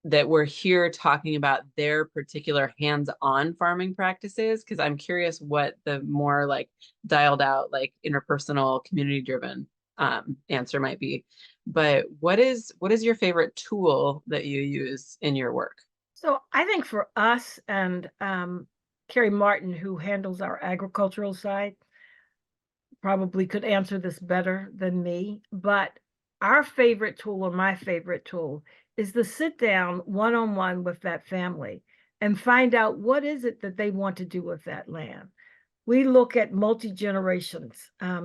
[SPEAKER 1] that were here talking about their particular hands-on farming practices, because I'm curious what the more like dialed out, like interpersonal, community-driven answer might be. But what is your favorite tool that you use in your work?
[SPEAKER 3] So I think for us, and Carrie Martin, who handles our agricultural side, probably could answer this better than me, but our favorite tool, or my favorite tool, is to sit down one-on-one with that family and find out what is it that they want to do with that land. We look at multi-generations.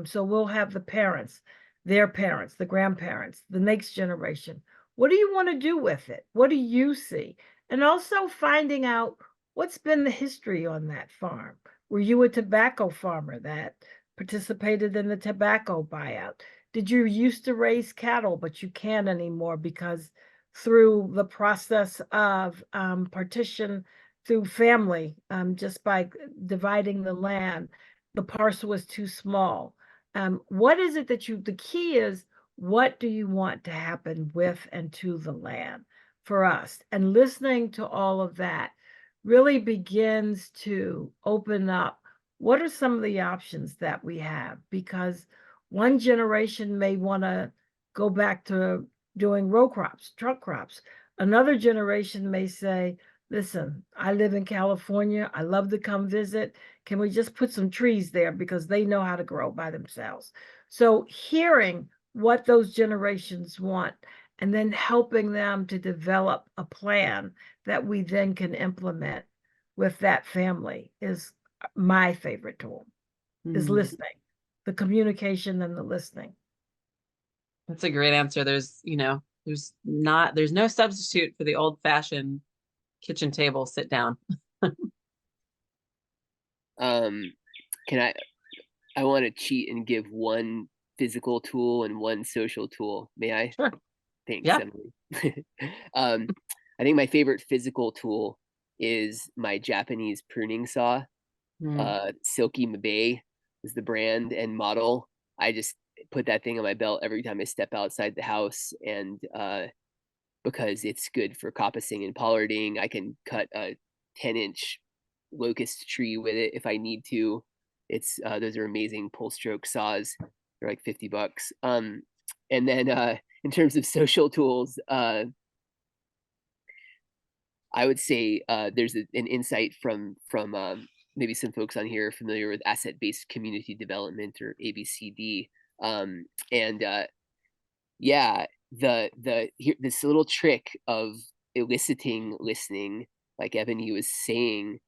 [SPEAKER 3] So we'll have the parents, their parents, the grandparents, the next generation. What do you want to do with it? What do you see? And also finding out what's been the history on that farm. Were you a tobacco farmer that participated in the tobacco buyout? Did you used to raise cattle, but you can't anymore because through the process of partition through family, just by dividing the land, the parcel was too small. What is it that the key is, what do you want to happen with and to the land for us? And listening to all of that really begins to open up what are some of the options that we have, because one generation may want to go back to doing row crops, truck crops. Another generation may say, listen, I live in California. I love to come visit. Can we just put some trees there because they know how to grow by themselves? So hearing what those generations want and then helping them to develop a plan that we then can implement with that family is my favorite tool, is listening, the communication and the listening.
[SPEAKER 1] That's a great answer. There's, you know, there's no substitute for the old-fashioned kitchen table sit down.
[SPEAKER 4] Can I want to cheat and give one physical tool and one social tool. May I?
[SPEAKER 1] Sure.
[SPEAKER 4] Thanks,
[SPEAKER 1] Yeah.
[SPEAKER 4] Emily. I think my favorite physical tool is my Japanese pruning saw. Silky Mabe is the brand and model. I just put that thing on my belt every time I step outside the house, and because it's good for coppicing and pollarding. I can cut a 10-inch locust tree with it if I need to. It's those are amazing pull stroke saws. They're like $50. And then in terms of social tools, I would say there's an insight from maybe some folks on here familiar with asset-based community development, or ABCD. Yeah, this little trick of eliciting listening, like Ebonie was saying,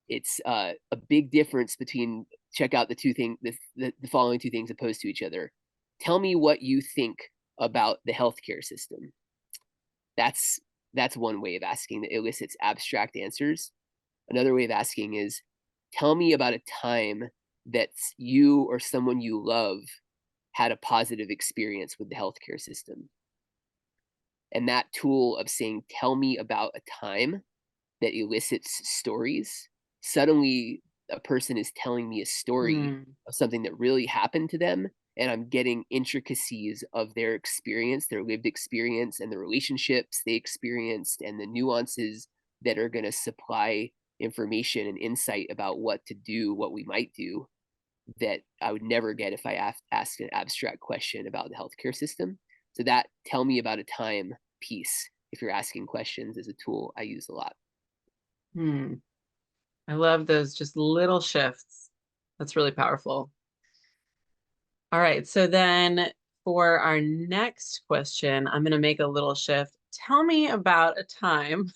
[SPEAKER 4] it's a big difference between, check out the following two things opposed to each other. Tell me what you think about the healthcare system. That's one way of asking that elicits abstract answers. Another way of asking is, tell me about a time that you or someone you love had a positive experience with the healthcare system. And that tool of saying, tell me about a time, that elicits stories. Suddenly a person is telling me a story of something that really happened to them, and I'm getting intricacies of their experience, their lived experience, and the relationships they experienced, and the nuances that are going to supply information and insight about what to do, what we might do, that I would never get if I asked an abstract question about the healthcare system. So that tell me about a time piece, if you're asking questions, is a tool I use a lot.
[SPEAKER 1] I love those just little shifts. That's really powerful. All right, so then for our next question, I'm going to make a little shift. Tell me about a time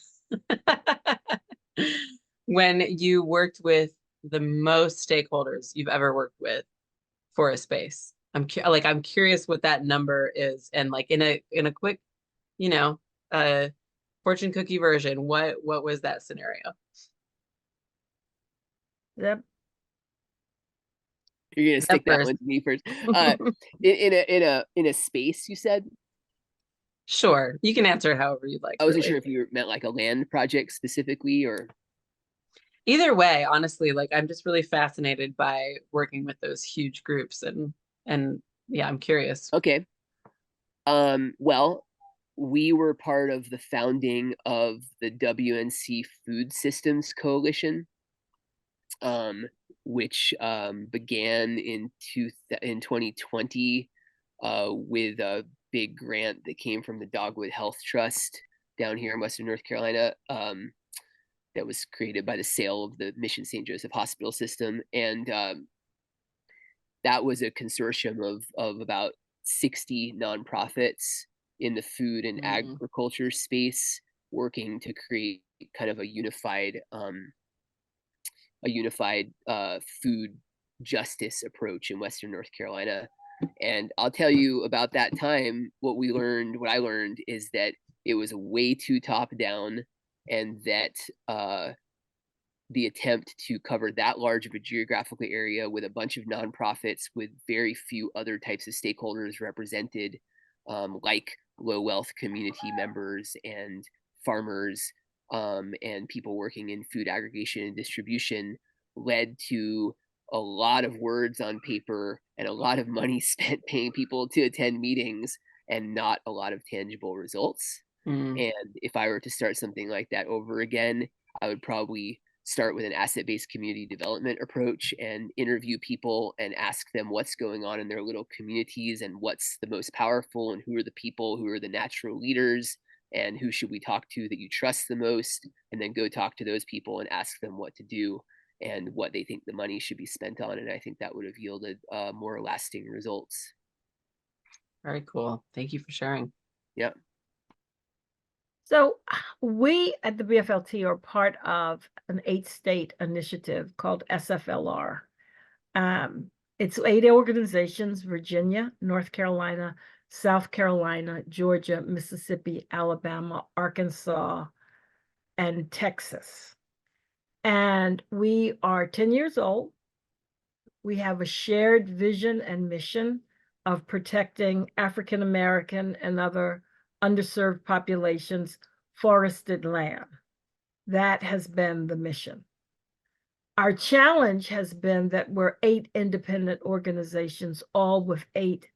[SPEAKER 1] when you worked with the most stakeholders you've ever worked with for a space. I'm curious what that number is, and like in a quick, fortune cookie version, what was that scenario?
[SPEAKER 3] Yep.
[SPEAKER 4] You're gonna stick that one to me first. In a space, you said?
[SPEAKER 1] Sure, you can answer however you'd like.
[SPEAKER 4] I wasn't sure if you meant like a land project specifically, or
[SPEAKER 1] either way. Honestly, like I'm just really fascinated by working with those huge groups, and yeah, I'm curious.
[SPEAKER 4] Okay. Well, we were part of the founding of the WNC Food Systems Coalition, which began in 2020 with a big grant that came from the Dogwood Health Trust down here in Western North Carolina, that was created by the sale of the Mission St. Joseph Hospital System. And that was a consortium of about 60 nonprofits in the food and agriculture space, working to create kind of a unified food justice approach in Western North Carolina. And I'll tell you about that time. What I learned is that it was way too top down, and that the attempt to cover that large of a geographical area with a bunch of nonprofits with very few other types of stakeholders represented, like low wealth community members and farmers, and people working in food aggregation and distribution, led to a lot of words on paper and a lot of money spent paying people to attend meetings, and not a lot of tangible results. And if I were to start something like that over again, I would probably start with an asset-based community development approach and interview people and ask them what's going on in their little communities, and what's the most powerful, and who are the people who are the natural leaders, and who should we talk to that you trust the most, and then go talk to those people and ask them what to do and what they think the money should be spent on. And I think that would have yielded more lasting results.
[SPEAKER 1] Very cool. Thank you for sharing.
[SPEAKER 4] Yep.
[SPEAKER 3] So we at the BFLT are part of an 8-state initiative called SFLR. It's 8 organizations: Virginia, North Carolina, South Carolina, Georgia, Mississippi, Alabama, Arkansas, and Texas. And we are 10 years old. We have a shared vision and mission of protecting African American and other underserved populations' forested land. That has been the mission. Our challenge has been that we're 8 independent organizations, all with 8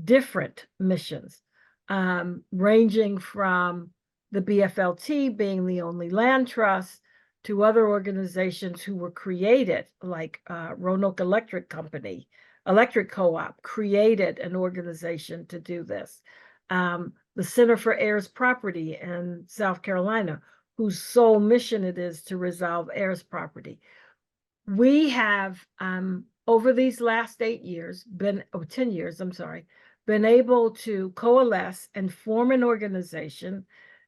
[SPEAKER 3] different missions, ranging from the BFLT being the only land trust to other organizations who were created, like Roanoke Electric Company, Electric Co-op created an organization to do this. The Center for Heirs Property in South Carolina, whose sole mission it is to resolve heirs property. We have, over these last 10 years, been able to coalesce and form an organization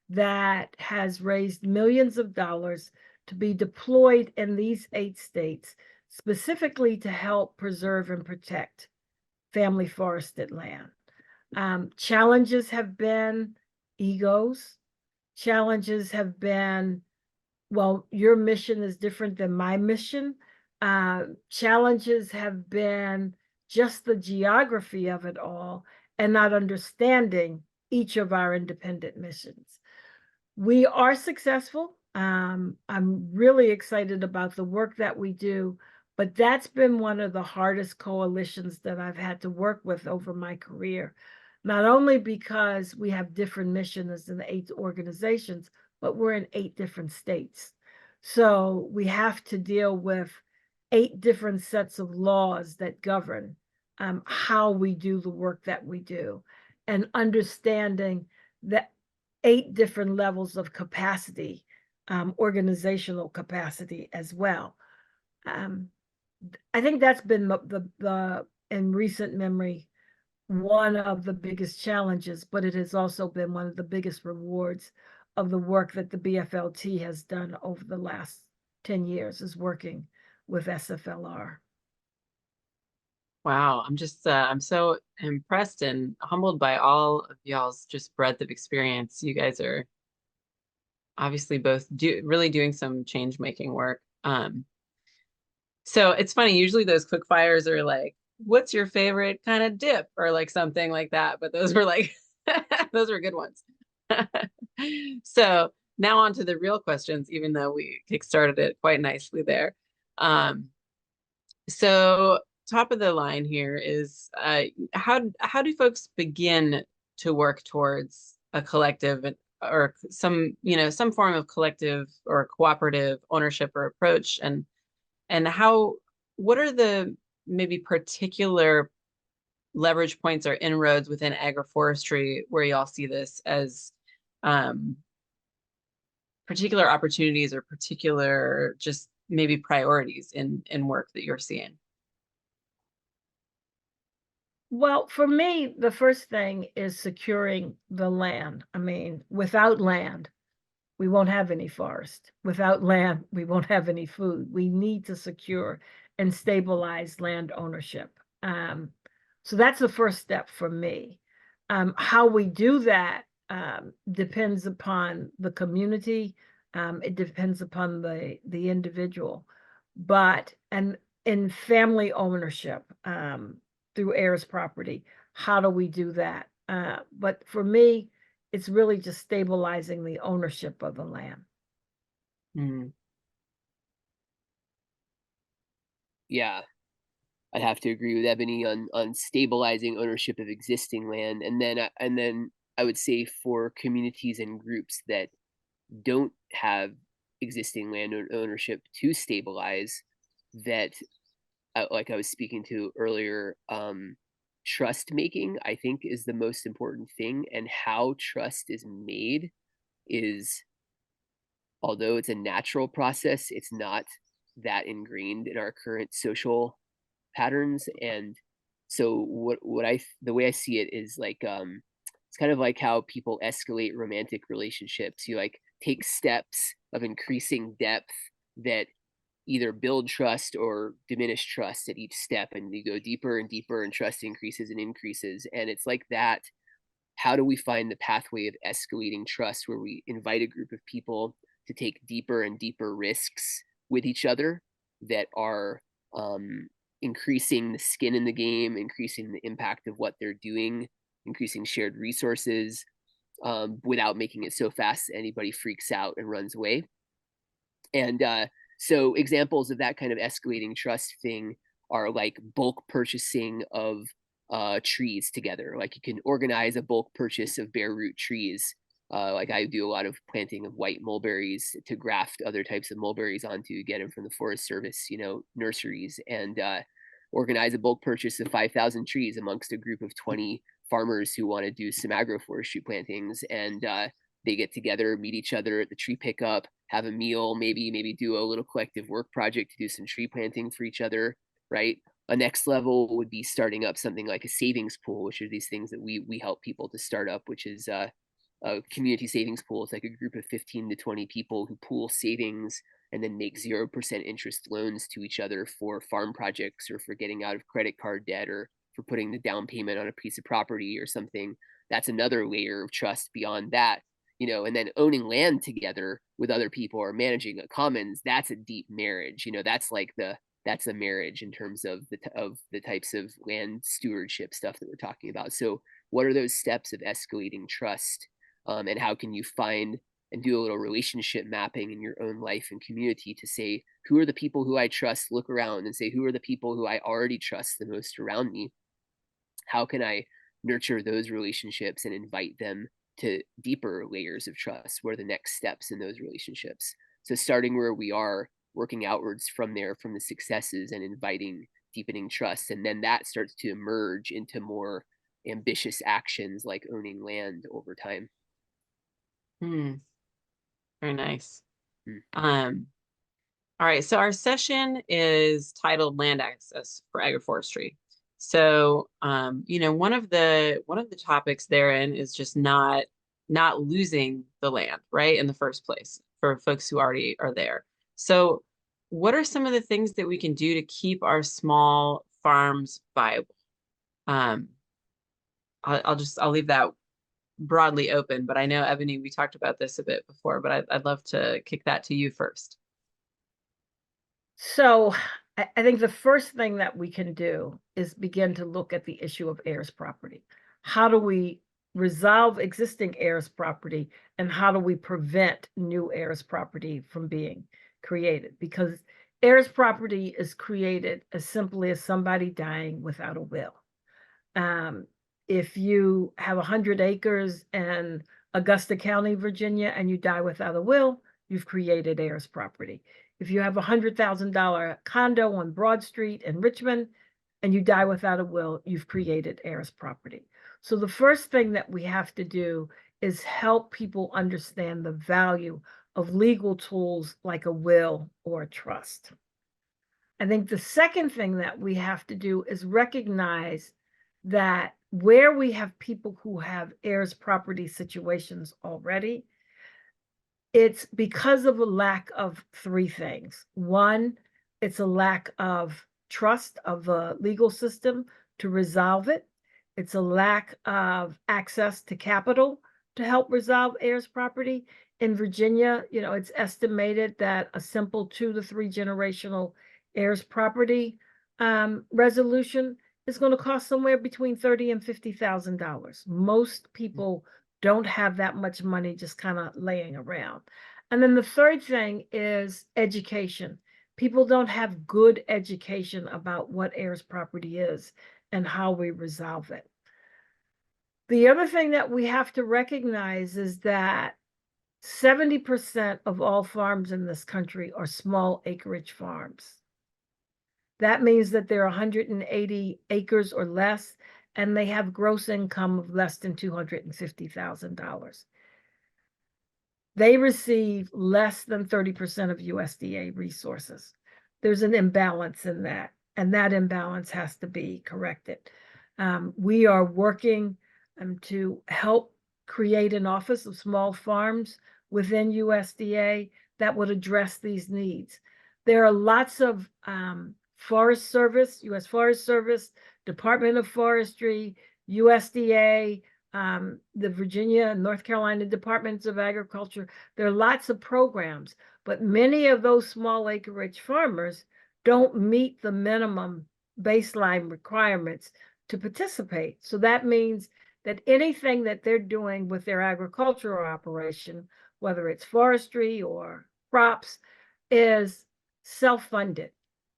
[SPEAKER 3] that has raised millions of dollars to be deployed in these 8 states, specifically to help preserve and protect family forested land. Challenges have been egos. Challenges have been, well, your mission is different than my mission. Challenges have been just the geography of it all and not understanding each of our independent missions. We are successful. I'm really excited about the work that we do, but that's been one of the hardest coalitions that I've had to work with over my career, not only because we have different missions in the 8 organizations, but we're in 8 different states. So we have to deal with 8 different sets of laws that govern how we do the work that we do, and understanding that 8 different levels of capacity, organizational capacity as well. I think that's been the in recent memory, one of the biggest challenges, but it has also been one of the biggest rewards of the work that the BFLT has done over the last 10 years, is working with SFLR.
[SPEAKER 1] Wow, I'm so impressed and humbled by all of y'all's just breadth of experience. You guys are obviously both really doing some change making work. So it's funny, usually those quick fires are like, what's your favorite kind of dip, or like something like that, but those were like those were good ones. So now on to the real questions, even though we kickstarted it quite nicely there. So top of the line here is how do folks begin to work towards a collective or some form of collective or cooperative ownership or approach, and what are the maybe particular leverage points or inroads within agroforestry where y'all see this as particular opportunities or particular just maybe priorities in work that you're seeing?
[SPEAKER 3] Well, for me, the first thing is securing the land. I mean, without land, we won't have any forest. Without land, we won't have any food. We need to secure and stabilize land ownership. So that's the first step for me. How we do that depends upon the community. It depends upon the individual, but in family ownership through heirs property, how do we do that? But for me, it's really just stabilizing the ownership of the land.
[SPEAKER 4] Yeah, I'd have to agree with Ebonie on stabilizing ownership of existing land, and then I would say for communities and groups that don't have existing land ownership to stabilize, that like I was speaking to earlier, trust making, I think, is the most important thing. And how trust is made is, although it's a natural process, it's not that ingrained in our current social patterns. And so the way I see it is like, it's kind of like how people escalate romantic relationships. You like take steps of increasing depth that either build trust or diminish trust at each step, and you go deeper and deeper, and trust increases and increases. And it's like that. How do we find the pathway of escalating trust where we invite a group of people to take deeper and deeper risks with each other that are increasing the skin in the game, increasing the impact of what they're doing, increasing shared resources, without making it so fast that anybody freaks out and runs away. And so examples of that kind of escalating trust thing are like bulk purchasing of trees together. Like you can organize a bulk purchase of bare root trees. Like I do a lot of planting of white mulberries to graft other types of mulberries onto, get them from the Forest Service, nurseries, and organize a bulk purchase of 5,000 trees amongst a group of 20 farmers who want to do some agroforestry plantings. And they get together, meet each other at the tree pickup, have a meal, maybe do a little collective work project to do some tree planting for each other, right? A next level would be starting up something like a savings pool, which are these things that we help people to start up, which is a community savings pool. It's like a group of 15 to 20 people who pool savings and then make 0% interest loans to each other for farm projects or for getting out of credit card debt or for putting the down payment on a piece of property or something. That's another layer of trust beyond that. And then owning land together with other people or managing a commons, that's a deep marriage. That's a marriage in terms of the types of land stewardship stuff that we're talking about. So what are those steps of escalating trust, and how can you find and do a little relationship mapping in your own life and community to say, who are the people who I trust? Look around and say, who are the people who I already trust the most around me? How can I nurture those relationships and invite them to deeper layers of trust? What are the next steps in those relationships? So starting where we are, working outwards from there, from the successes, and inviting deepening trust. And then that starts to emerge into more ambitious actions like owning land over time.
[SPEAKER 1] Very nice. All right, so our session is titled Land Access for Agroforestry. So, one of the topics therein is just not losing the land, right, in the first place for folks who already are there. So what are some of the things that we can do to keep our small farms viable? I'll leave that broadly open, but I know, Ebonie, we talked about this a bit before, but I'd love to kick that to you first.
[SPEAKER 3] So I think the first thing that we can do is begin to look at the issue of heirs property. How do we resolve existing heirs property, and how do we prevent new heirs property from being created? Because heirs property is created as simply as somebody dying without a will. If you have 100 acres in Augusta County, Virginia, and you die without a will, you've created heirs property. If you have a $100,000 condo on Broad Street in Richmond and you die without a will, you've created heirs property. So the first thing that we have to do is help people understand the value of legal tools like a will or a trust. I think the second thing that we have to do is recognize that where we have people who have heirs property situations already, it's because of a lack of three things. One, it's a lack of trust of the legal system to resolve it. It's a lack of access to capital to help resolve heirs property. In Virginia, it's estimated that a simple 2 to 3 generational heirs property resolution is going to cost somewhere between $30,000 and $50,000. Most people don't have that much money just kind of laying around. And then the third thing is education. People don't have good education about what heirs property is and how we resolve it. The other thing that we have to recognize is that 70% of all farms in this country are small acreage farms. That means that they're 180 acres or less, and they have gross income of less than $250,000. They receive less than 30% of USDA resources. There's an imbalance in that, and that imbalance has to be corrected. We are working to help create an office of small farms within USDA that would address these needs. There are lots of Forest Service, U.S. Forest Service, Department of Forestry, USDA, the Virginia and North Carolina Departments of Agriculture. There are lots of programs, but many of those small acreage farmers don't meet the minimum baseline requirements to participate. So that means that anything that they're doing with their agricultural operation, whether it's forestry or crops, is self-funded.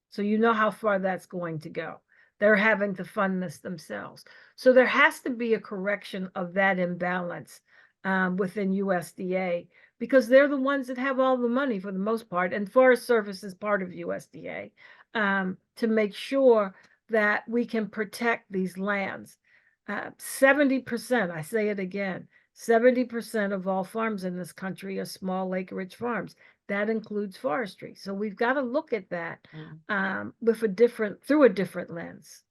[SPEAKER 3] So you know how far that's going to go. They're having to fund this themselves. So there has to be a correction of that imbalance within USDA, because they're the ones that have all the money for the most part, and Forest Service is part of USDA, to make sure that we can protect these lands. 70%, I say it again, 70% of all farms in this country are small acreage farms. That includes forestry. So we've got to look at that with through a different lens.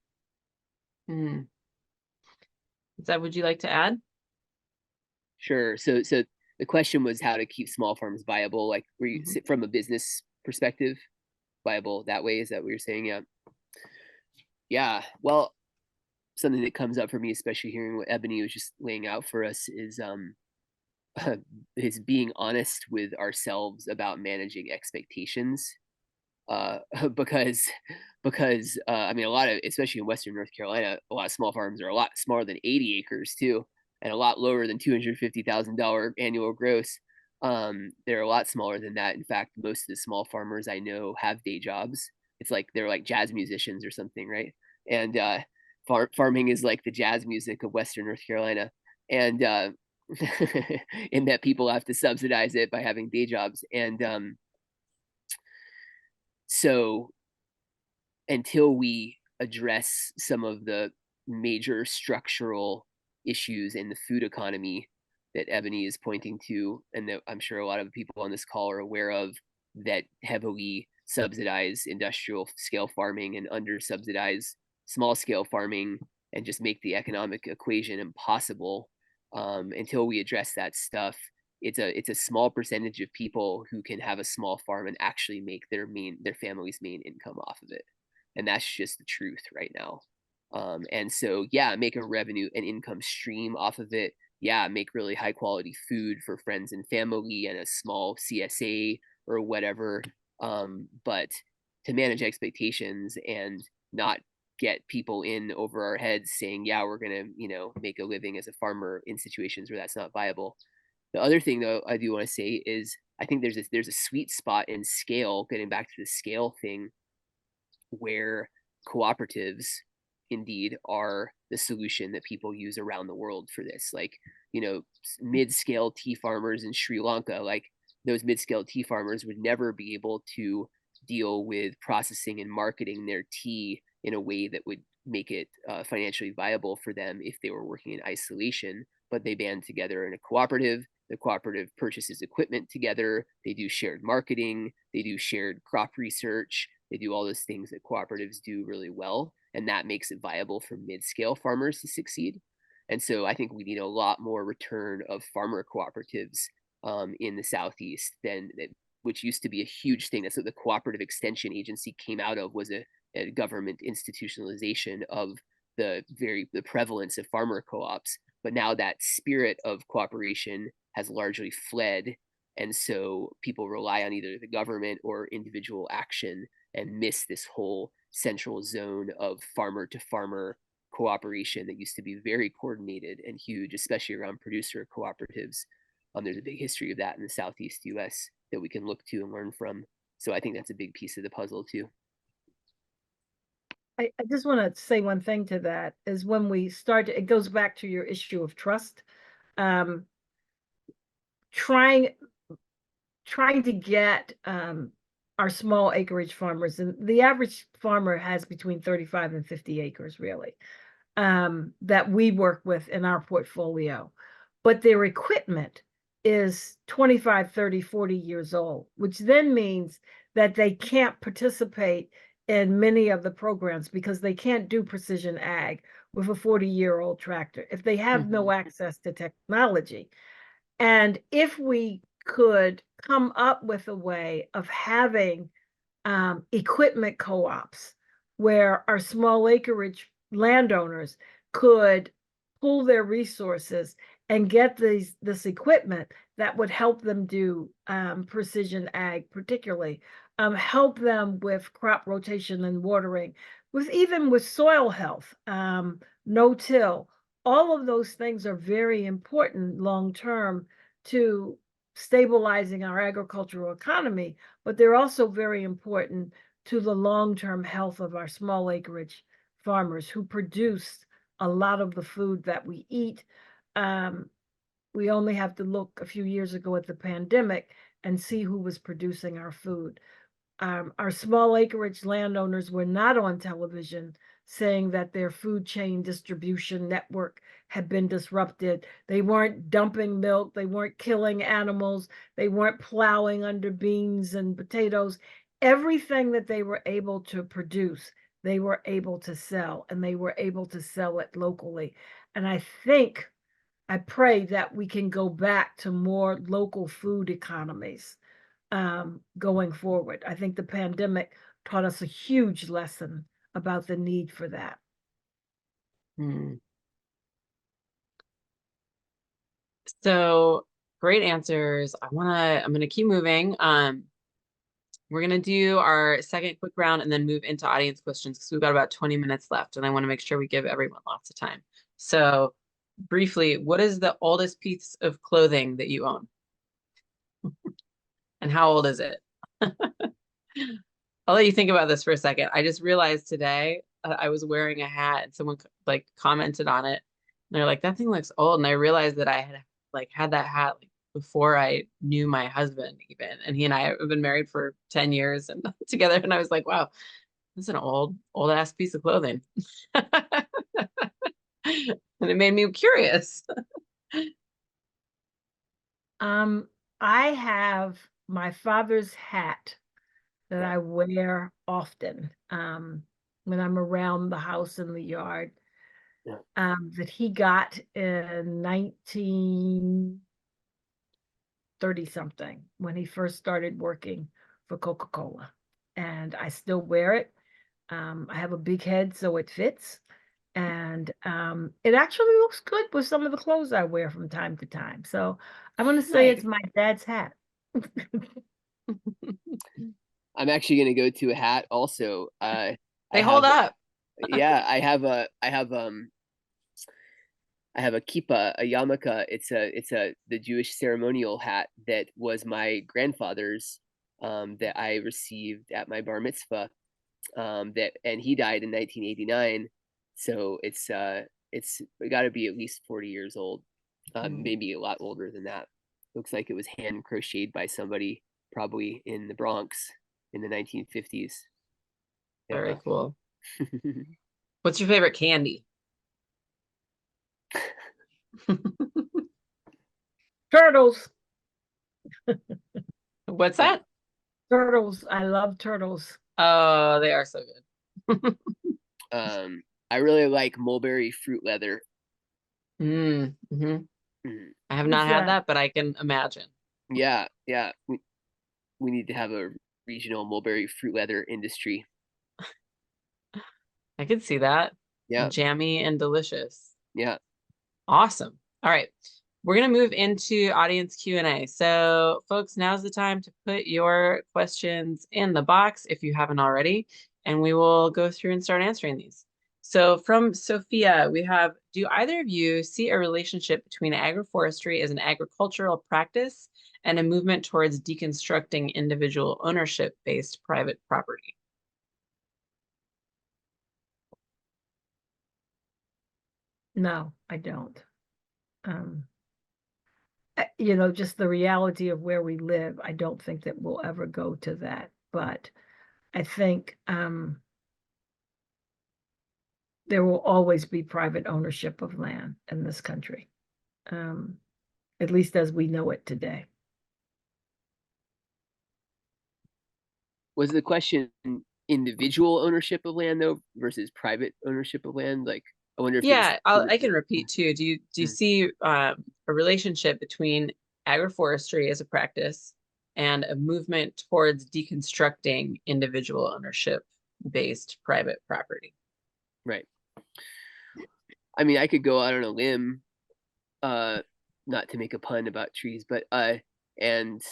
[SPEAKER 1] Mm. Zev, would you like to add?
[SPEAKER 4] Sure. So the question was how to keep small farms viable, like were you from a business perspective, viable that way? Is that what you're saying? Yeah. Yeah. Well, something that comes up for me, especially hearing what Ebonie was just laying out for us, is being honest with ourselves about managing expectations. Because I mean, a lot of, especially in Western North Carolina, a lot of small farms are a lot smaller than 80 acres too, and a lot lower than $250,000 annual gross. They're a lot smaller than that. In fact, most of the small farmers I know have day jobs. It's like they're like jazz musicians or something, right? And farming is like the jazz music of Western North Carolina, and in that people have to subsidize it by having day jobs. And so until we address some of the major structural issues in the food economy that Ebonie is pointing to, and that I'm sure a lot of people on this call are aware of, that heavily subsidize industrial scale farming and under subsidize small scale farming and just make the economic equation impossible, until we address that stuff, it's a small percentage of people who can have a small farm and actually make their family's main income off of it. And that's just the truth right now. And so, yeah, make a revenue and income stream off of it. Yeah, make really high quality food for friends and family and a small CSA or whatever. But to manage expectations and not get people in over our heads saying, yeah, we're going to, make a living as a farmer in situations where that's not viable. The other thing, though, I do want to say is I think there's a sweet spot in scale, getting back to the scale thing, where cooperatives indeed are the solution that people use around the world for this. Like, mid-scale tea farmers in Sri Lanka, like those mid-scale tea farmers would never be able to deal with processing and marketing their tea in a way that would make it financially viable for them if they were working in isolation. But they band together in a cooperative. The cooperative purchases equipment together. They do shared marketing. They do shared crop research. They do all those things that cooperatives do really well. And that makes it viable for mid-scale farmers to succeed. And so I think we need a lot more return of farmer cooperatives in the Southeast which used to be a huge thing. That's what the Cooperative Extension Agency came out of, was a government institutionalization of the prevalence of farmer co-ops. But now that spirit of cooperation has largely fled. And so people rely on either the government or individual action and miss this whole central zone of farmer to farmer cooperation that used to be very coordinated and huge, especially around producer cooperatives. There's a big history of that in the Southeast US that we can look to and learn from. So I think that's a big piece of the puzzle too.
[SPEAKER 3] I just want to say one thing to that is when we start, it goes back to your issue of trust. Trying to get our small acreage farmers, and the average farmer has between 35 and 50 acres really, that we work with in our portfolio, but their equipment is 25, 30, 40 years old, which then means that they can't participate in many of the programs because they can't do precision ag with a 40-year-old tractor if they have no access to technology. And if we could come up with a way of having equipment co-ops where our small acreage landowners could pool their resources and get this equipment that would help them do precision ag, particularly help them with crop rotation and watering, even with soil health, no-till. All of those things are very important long-term to stabilizing our agricultural economy, but they're also very important to the long-term health of our small acreage farmers who produce a lot of the food that we eat. We only have to look a few years ago at the pandemic and see who was producing our food. Our small acreage landowners were not on television saying that their food chain distribution network had been disrupted. They weren't dumping milk. They weren't killing animals. They weren't plowing under beans and potatoes. Everything that they were able to produce, they were able to sell, and they were able to sell it locally. And I pray that we can go back to more local food economies going forward. I think the pandemic taught us a huge lesson about the need for that.
[SPEAKER 1] So great answers. I'm gonna keep moving. We're gonna do our second quick round and then move into audience questions because we've got about 20 minutes left, and I want to make sure we give everyone lots of time. So briefly, what is the oldest piece of clothing that you own? And how old is it? I'll let you think about this for a second. I just realized today I was wearing a hat and someone like commented on it. And they're like, that thing looks old. And I realized that I had that hat like before I knew my husband even. And he and I have been married for 10 years and together. And I was like, wow, this is an old ass piece of clothing. And it made me curious.
[SPEAKER 3] I have my father's hat that I wear often when I'm around the house and the yard, that he got in 1930 something when he first started working for Coca-Cola, and I still wear it. I have a big head, so it fits, and it actually looks good with some of the clothes I wear from time to time. So I want to say it's my dad's hat.
[SPEAKER 4] I'm actually going to go to a hat also.
[SPEAKER 1] They hold up.
[SPEAKER 4] Yeah, I have a kippa, a yarmulke. It's the Jewish ceremonial hat that was my grandfather's, that I received at my bar mitzvah. And he died in 1989, so it's got to be at least 40 years old, maybe a lot older than that. Looks like it was hand crocheted by somebody probably in the Bronx in the 1950s.
[SPEAKER 1] Very cool. What's your favorite candy?
[SPEAKER 3] Turtles.
[SPEAKER 1] What's that?
[SPEAKER 3] Turtles. I love turtles.
[SPEAKER 1] Oh, they are so good.
[SPEAKER 4] I really like mulberry fruit leather.
[SPEAKER 1] I have not had that, but I can imagine.
[SPEAKER 4] Yeah. We need to have a regional mulberry fruit leather industry.
[SPEAKER 1] I could see that.
[SPEAKER 4] Yeah.
[SPEAKER 1] Jammy and delicious.
[SPEAKER 4] Yeah.
[SPEAKER 1] Awesome. All right. We're going to move into audience Q&A. So folks, now's the time to put your questions in the box if you haven't already, and we will go through and start answering these. So from Sophia, we have, do either of you see a relationship between agroforestry as an agricultural practice and a movement towards deconstructing individual ownership-based private property?
[SPEAKER 3] No, I don't. Just the reality of where we live, I don't think that we'll ever go to that. But I think there will always be private ownership of land in this country, at least as we know it today.
[SPEAKER 4] Was the question individual ownership of land though versus private ownership of land? Like, I wonder if
[SPEAKER 1] I can repeat too. Do you see a relationship between agroforestry as a practice and a movement towards deconstructing individual ownership based private property?
[SPEAKER 4] Right. I mean, I could go out on a limb, not to make a pun about trees, but and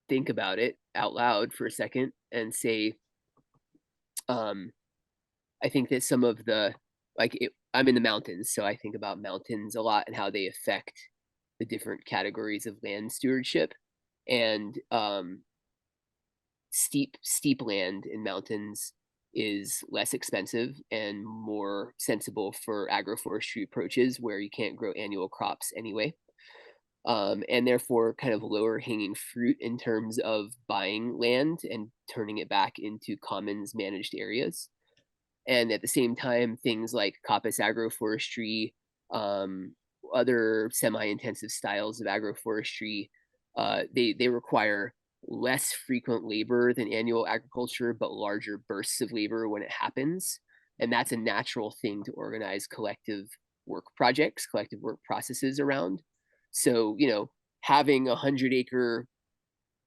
[SPEAKER 4] think about it out loud for a second and say, I think that some of the, I'm in the mountains, so I think about mountains a lot and how they affect the different categories of land stewardship. And steep land in mountains is less expensive and more sensible for agroforestry approaches where you can't grow annual crops anyway. And therefore kind of lower hanging fruit in terms of buying land and turning it back into commons managed areas. And at the same time, things like coppice agroforestry, other semi-intensive styles of agroforestry, they require less frequent labor than annual agriculture, but larger bursts of labor when it happens. And that's a natural thing to organize collective work projects, collective work processes around. So, you know, having 100-acre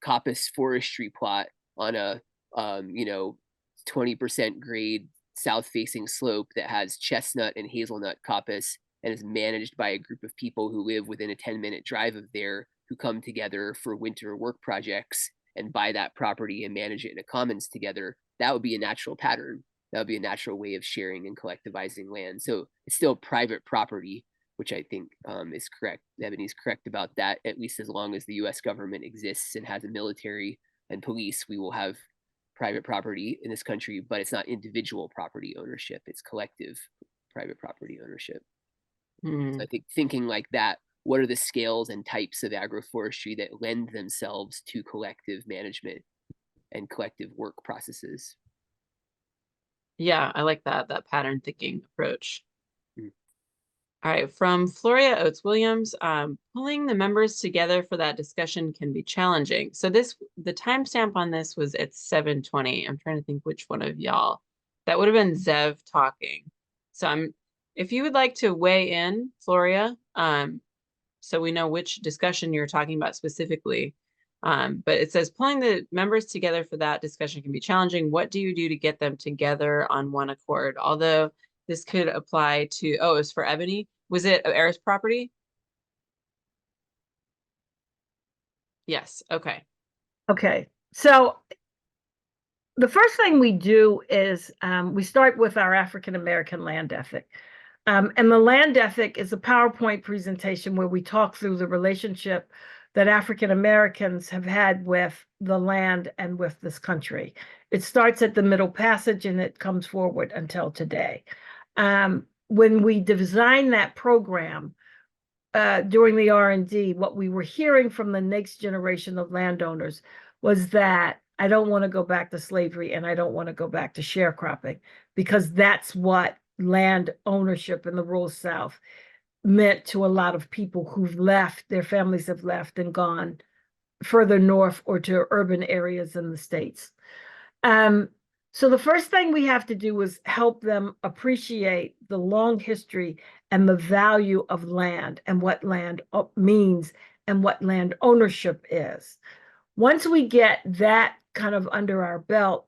[SPEAKER 4] coppice forestry plot on a, 20% grade south-facing slope that has chestnut and hazelnut coppice and is managed by a group of people who live within a 10-minute drive of there, who come together for winter work projects and buy that property and manage it in a commons together, that would be a natural pattern. That would be a natural way of sharing and collectivizing land. So it's still private property, which I think is correct. Ebonie's correct about that. At least as long as the US government exists and has a military and police, we will have private property in this country, but it's not individual property ownership. It's collective private property ownership. So I think thinking like that, what are the scales and types of agroforestry that lend themselves to collective management and collective work processes?
[SPEAKER 1] Yeah, I like that pattern thinking approach. All right, from Floria Oates Williams, pulling the members together for that discussion can be challenging. So the timestamp on this was at 7:20. I'm trying to think which one of y'all. That would have been Zev talking. So if you would like to weigh in, Floria, so we know which discussion you're talking about specifically. But it says pulling the members together for that discussion can be challenging. What do you do to get them together on one accord? Although this could apply to, oh, it was for Ebonie. Was it Heirs property? Yes, okay.
[SPEAKER 3] Okay, so the first thing we do is we start with our African American land ethic. And the land ethic is a PowerPoint presentation where we talk through the relationship that African Americans have had with the land and with this country. It starts at the Middle Passage and it comes forward until today. When we designed that program during the R&D, what we were hearing from the next generation of landowners was that I don't want to go back to slavery and I don't want to go back to sharecropping, because that's what land ownership in the rural South meant to a lot of people who've left, their families have left and gone further north or to urban areas in the States. So the first thing we have to do is help them appreciate the long history and the value of land and what land means and what land ownership is. Once we get that kind of under our belt,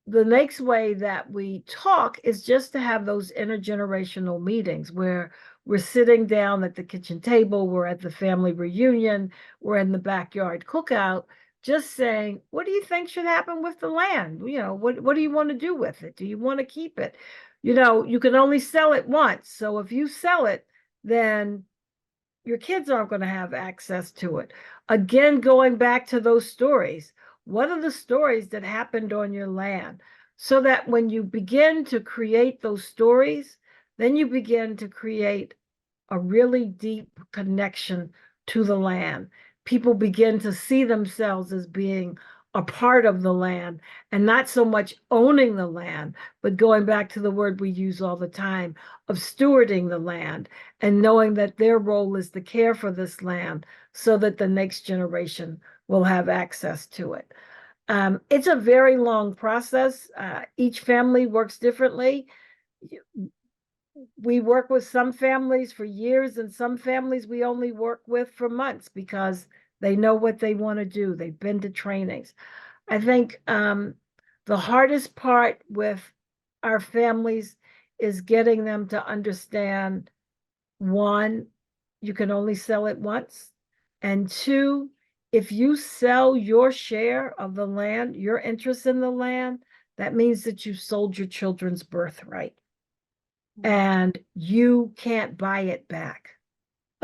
[SPEAKER 3] the next way that we talk is just to have those intergenerational meetings where we're sitting down at the kitchen table, we're at the family reunion, we're in the backyard cookout, just saying, what do you think should happen with the land? You know, what do you want to do with it? Do you want to keep it? You know, you can only sell it once. So if you sell it, then your kids aren't going to have access to it. Again, going back to those stories, what are the stories that happened on your land? So that when you begin to create those stories, then you begin to create a really deep connection to the land. People begin to see themselves as being a part of the land and not so much owning the land, but going back to the word we use all the time of stewarding the land and knowing that their role is to care for this land so that the next generation will have access to it. It's a very long process. Each family works differently. We work with some families for years and some families we only work with for months because they know what they want to do. They've been to trainings. I think the hardest part with our families is getting them to understand, one, you can only sell it once, and two, if you sell your share of the land, your interest in the land, that means that you sold your children's birthright. And you can't buy it back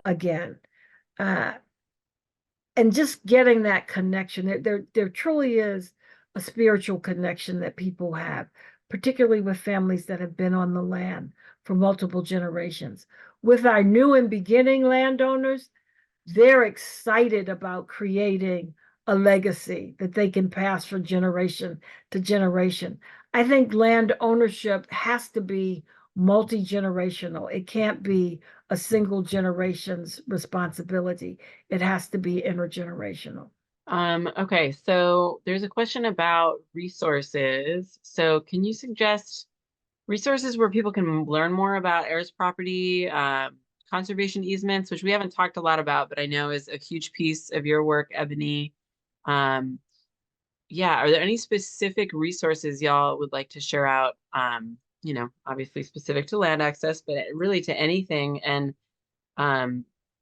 [SPEAKER 3] again. And just getting that connection, there truly is a spiritual connection that people have, particularly with families that have been on the land for multiple generations. With our new and beginning landowners, they're excited about creating a legacy that they can pass from generation to generation. I think land ownership has to be multi-generational. It can't be a single generation's responsibility. It has to be intergenerational.
[SPEAKER 1] Okay, so there's a question about resources. So can you suggest resources where people can learn more about heirs property, conservation easements, which we haven't talked a lot about, but I know is a huge piece of your work, Ebonie. Yeah, are there any specific resources y'all would like to share out? You know, obviously specific to land access, but really to anything. And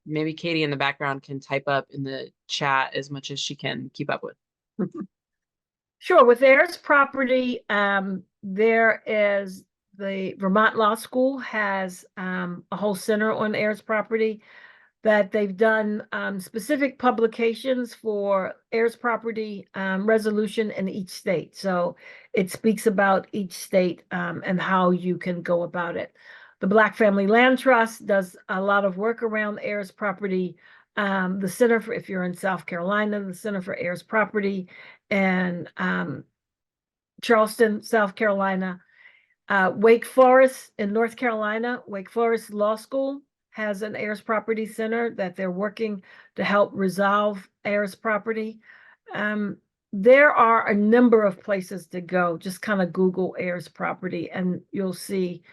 [SPEAKER 1] maybe Katie in the background can type up in the chat as much as she can keep up with.
[SPEAKER 3] Sure. With heirs property, there is the Vermont Law School has a whole center on heirs property that they've done specific publications for heirs property resolution in each state. So it speaks about each state and how you can go about it. The Black Family Land Trust does a lot of work around heirs property. The Center for, if you're in South Carolina, the Center for Heirs Property and Charleston, South Carolina. Wake Forest in North Carolina, Wake Forest Law School has an heirs property center that they're working to help resolve heirs property. There are a number of places to go. Just kind of Google heirs property and you'll see.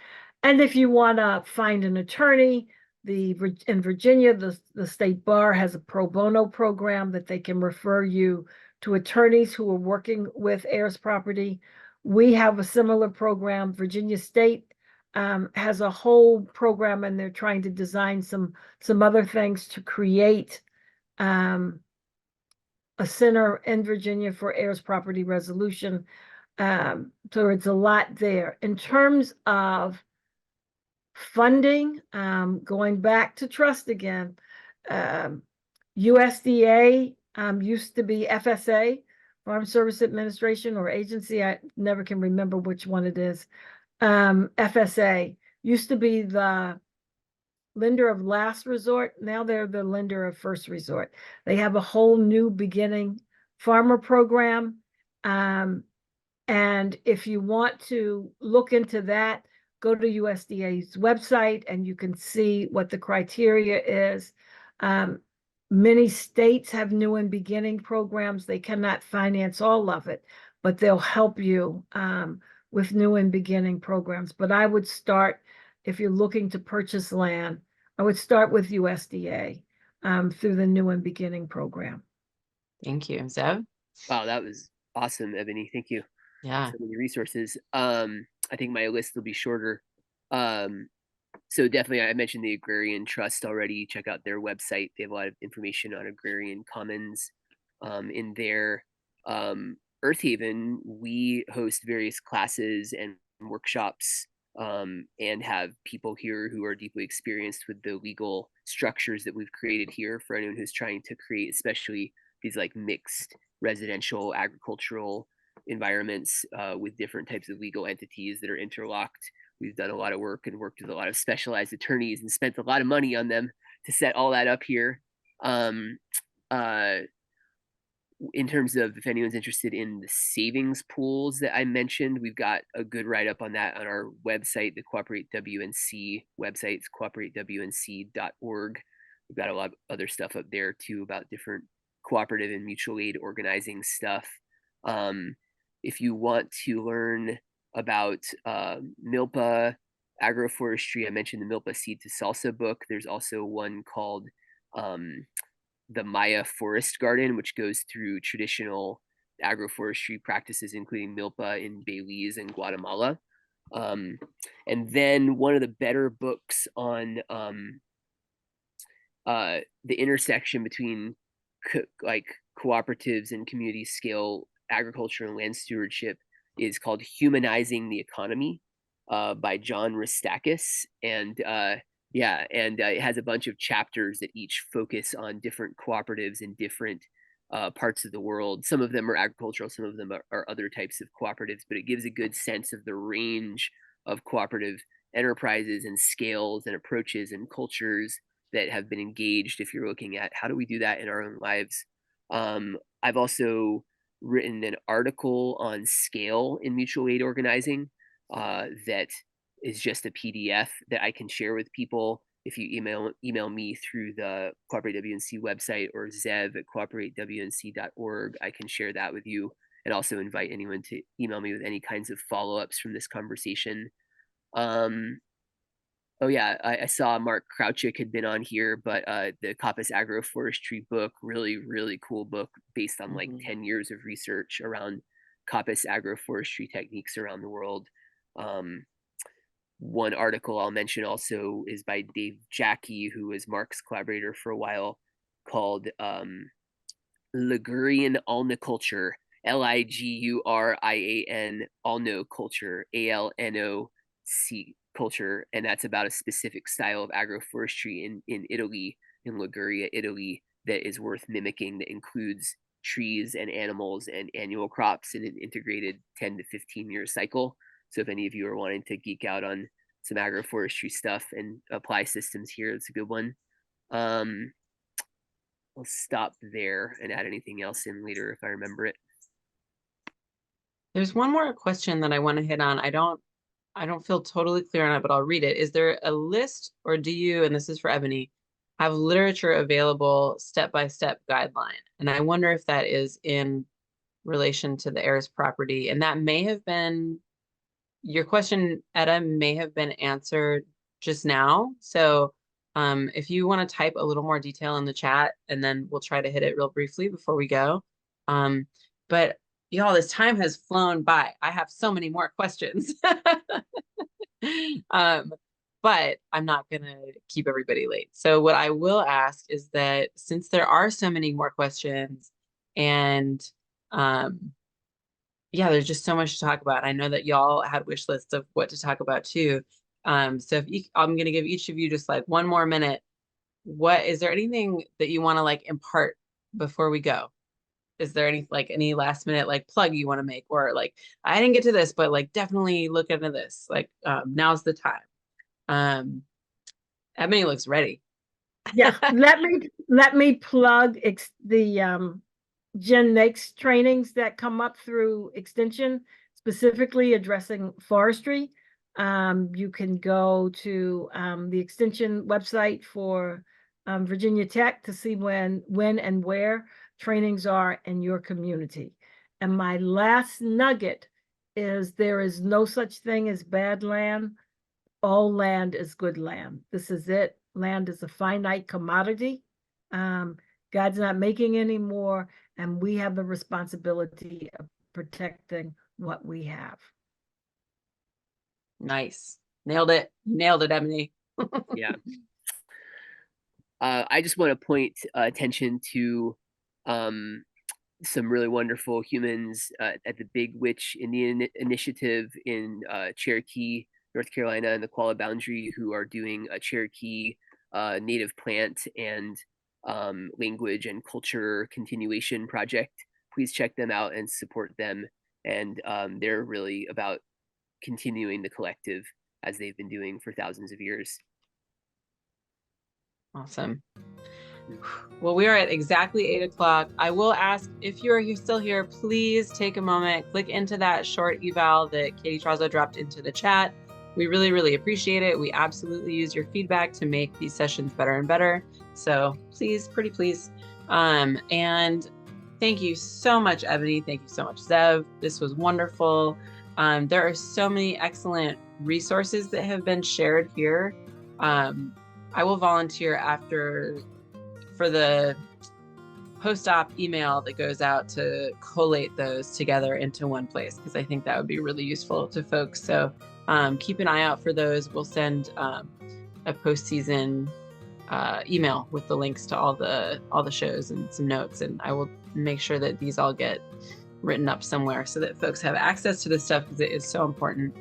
[SPEAKER 3] And if you want to find an attorney, in Virginia, the state bar has a pro bono program that they can refer you to attorneys who are working with heirs property. We have a similar program. Virginia State has a whole program, and they're trying to design some other things to create a center in Virginia for heirs property resolution. So it's a lot there. In terms of funding, going back to trust again, USDA used to be FSA, Farm Service Administration or agency. I never can remember which one it is. FSA used to be the lender of last resort. Now they're the lender of first resort. They have a whole new beginning farmer program. And if you want to look into that, go to USDA's website and you can see what the criteria is. Many states have new and beginning programs. They cannot finance all of it, but they'll help you with new and beginning programs. But I would start, if you're looking to purchase land, I would start with USDA through the new and beginning program.
[SPEAKER 1] Thank you. Zev?
[SPEAKER 4] Wow, that was awesome, Ebonie. Thank you.
[SPEAKER 1] Yeah.
[SPEAKER 4] So many resources. I think my list will be shorter. So definitely, I mentioned the Agrarian Trust already. Check out their website. They have a lot of information on agrarian commons in there. Earthhaven, we host various classes and workshops and have people here who are deeply experienced with the legal structures that we've created here for anyone who's trying to create, especially these like mixed residential, agricultural environments with different types of legal entities that are interlocked. We've done a lot of work and worked with a lot of specialized attorneys and spent a lot of money on them to set all that up here. In terms of if anyone's interested in the savings pools that I mentioned, we've got a good write-up on that on our website, the Cooperate WNC website. It's cooperatewnc.org. We've got a lot of other stuff up there too about different cooperative and mutual aid organizing stuff. If you want to learn about milpa, agroforestry, I mentioned the Milpa Seed to Salsa book. There's also one called the Maya Forest Garden, which goes through traditional agroforestry practices, including milpa in Belize and Guatemala. And then one of the better books on the intersection between like cooperatives and community scale agriculture and land stewardship is called Humanizing the Economy by John Ristakis. And it has a bunch of chapters that each focus on different cooperatives in different parts of the world. Some of them are agricultural, some of them are other types of cooperatives, but it gives a good sense of the range of cooperative enterprises and scales and approaches and cultures that have been engaged if you're looking at how do we do that in our own lives. I've also written an article on scale in mutual aid organizing that is just a PDF that I can share with people. If you email me through the Cooperate WNC website or Zev at cooperatewnc.org, I can share that with you, and also invite anyone to email me with any kinds of follow-ups from this conversation. Oh yeah, I saw Mark Crouchick had been on here, but the Coppice Agroforestry book, really, really cool book based on like 10 years of research around Coppice Agroforestry techniques around the world. One article I'll mention also is by Dave Jackie, who was Mark's collaborator for a while, called Ligurian Alnoculture, Ligurian Alnoculture, ALNOC culture, and that's about a specific style of agroforestry in Italy, in Liguria, Italy, that is worth mimicking, that includes trees and animals and annual crops in an integrated 10 to 15 year cycle. So if any of you are wanting to geek out on some agroforestry stuff and apply systems here, it's a good one. I'll stop there and add anything else in later if I remember it.
[SPEAKER 1] There's one more question that I want to hit on. I don't feel totally clear on it, but I'll read it. Is there a list, or do you, and this is for Ebonie, have literature available step-by-step guideline? And I wonder if that is in relation to the heirs property. And that may have been, your question, Etta, may have been answered just now. So if you want to type a little more detail in the chat, and then we'll try to hit it real briefly before we go. But y'all, this time has flown by. I have so many more questions. But I'm not gonna keep everybody late. So what I will ask is that since there are so many more questions, and yeah, there's just so much to talk about. I know that y'all had wish lists of what to talk about too. So if I'm gonna give each of you just like one more minute. What is there anything that you want to like impart before we go? Is there any last minute like plug you want to make, or like I didn't get to this, but like definitely look into this. Like now's the time. Ebonie looks ready.
[SPEAKER 3] Yeah, let me plug the Gen Next trainings that come up through Extension, specifically addressing forestry. You can go to the Extension website for Virginia Tech to see when and where trainings are in your community. And my last nugget is there is no such thing as bad land. All land is good land. This is it. Land is a finite commodity. God's not making any more, and we have the responsibility of protecting what we have.
[SPEAKER 1] Nice. Nailed it. Nailed it, Ebonie.
[SPEAKER 4] Yeah. I just want to point attention to some really wonderful humans at the Big Witch Indian Initiative in Cherokee, North Carolina, and the Qualla Boundary, who are doing a Cherokee native plant and language and culture continuation project. Please check them out and support them. And they're really about continuing the collective as they've been doing for thousands of years.
[SPEAKER 1] Awesome. Well, we are at exactly 8 o'clock. I will ask, if you're still here, please take a moment, click into that short eval that Katie Trazo dropped into the chat. We really, really appreciate it. We absolutely use your feedback to make these sessions better and better. So please, pretty please. And thank you so much, Ebonie. Thank you so much, Zev. This was wonderful. There are so many excellent resources that have been shared here. I will volunteer after for the post-op email that goes out to collate those together into one place, because I think that would be really useful to folks. So keep an eye out for those. We'll send a post-season email with the links to all the shows and some notes, and I will make sure that these all get written up somewhere so that folks have access to this stuff, because it is so important.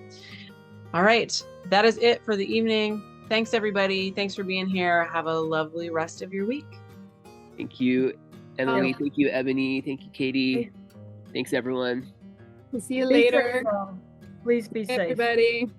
[SPEAKER 1] All right, that is it for the evening. Thanks everybody. Thanks for being here. Have a lovely rest of your week.
[SPEAKER 4] Thank you, Emily. Thank you, Ebonie. Thank you, Katie. Thanks everyone.
[SPEAKER 2] We'll see you
[SPEAKER 3] Be safe,
[SPEAKER 2] later,
[SPEAKER 3] all. Please be safe.
[SPEAKER 2] everybody.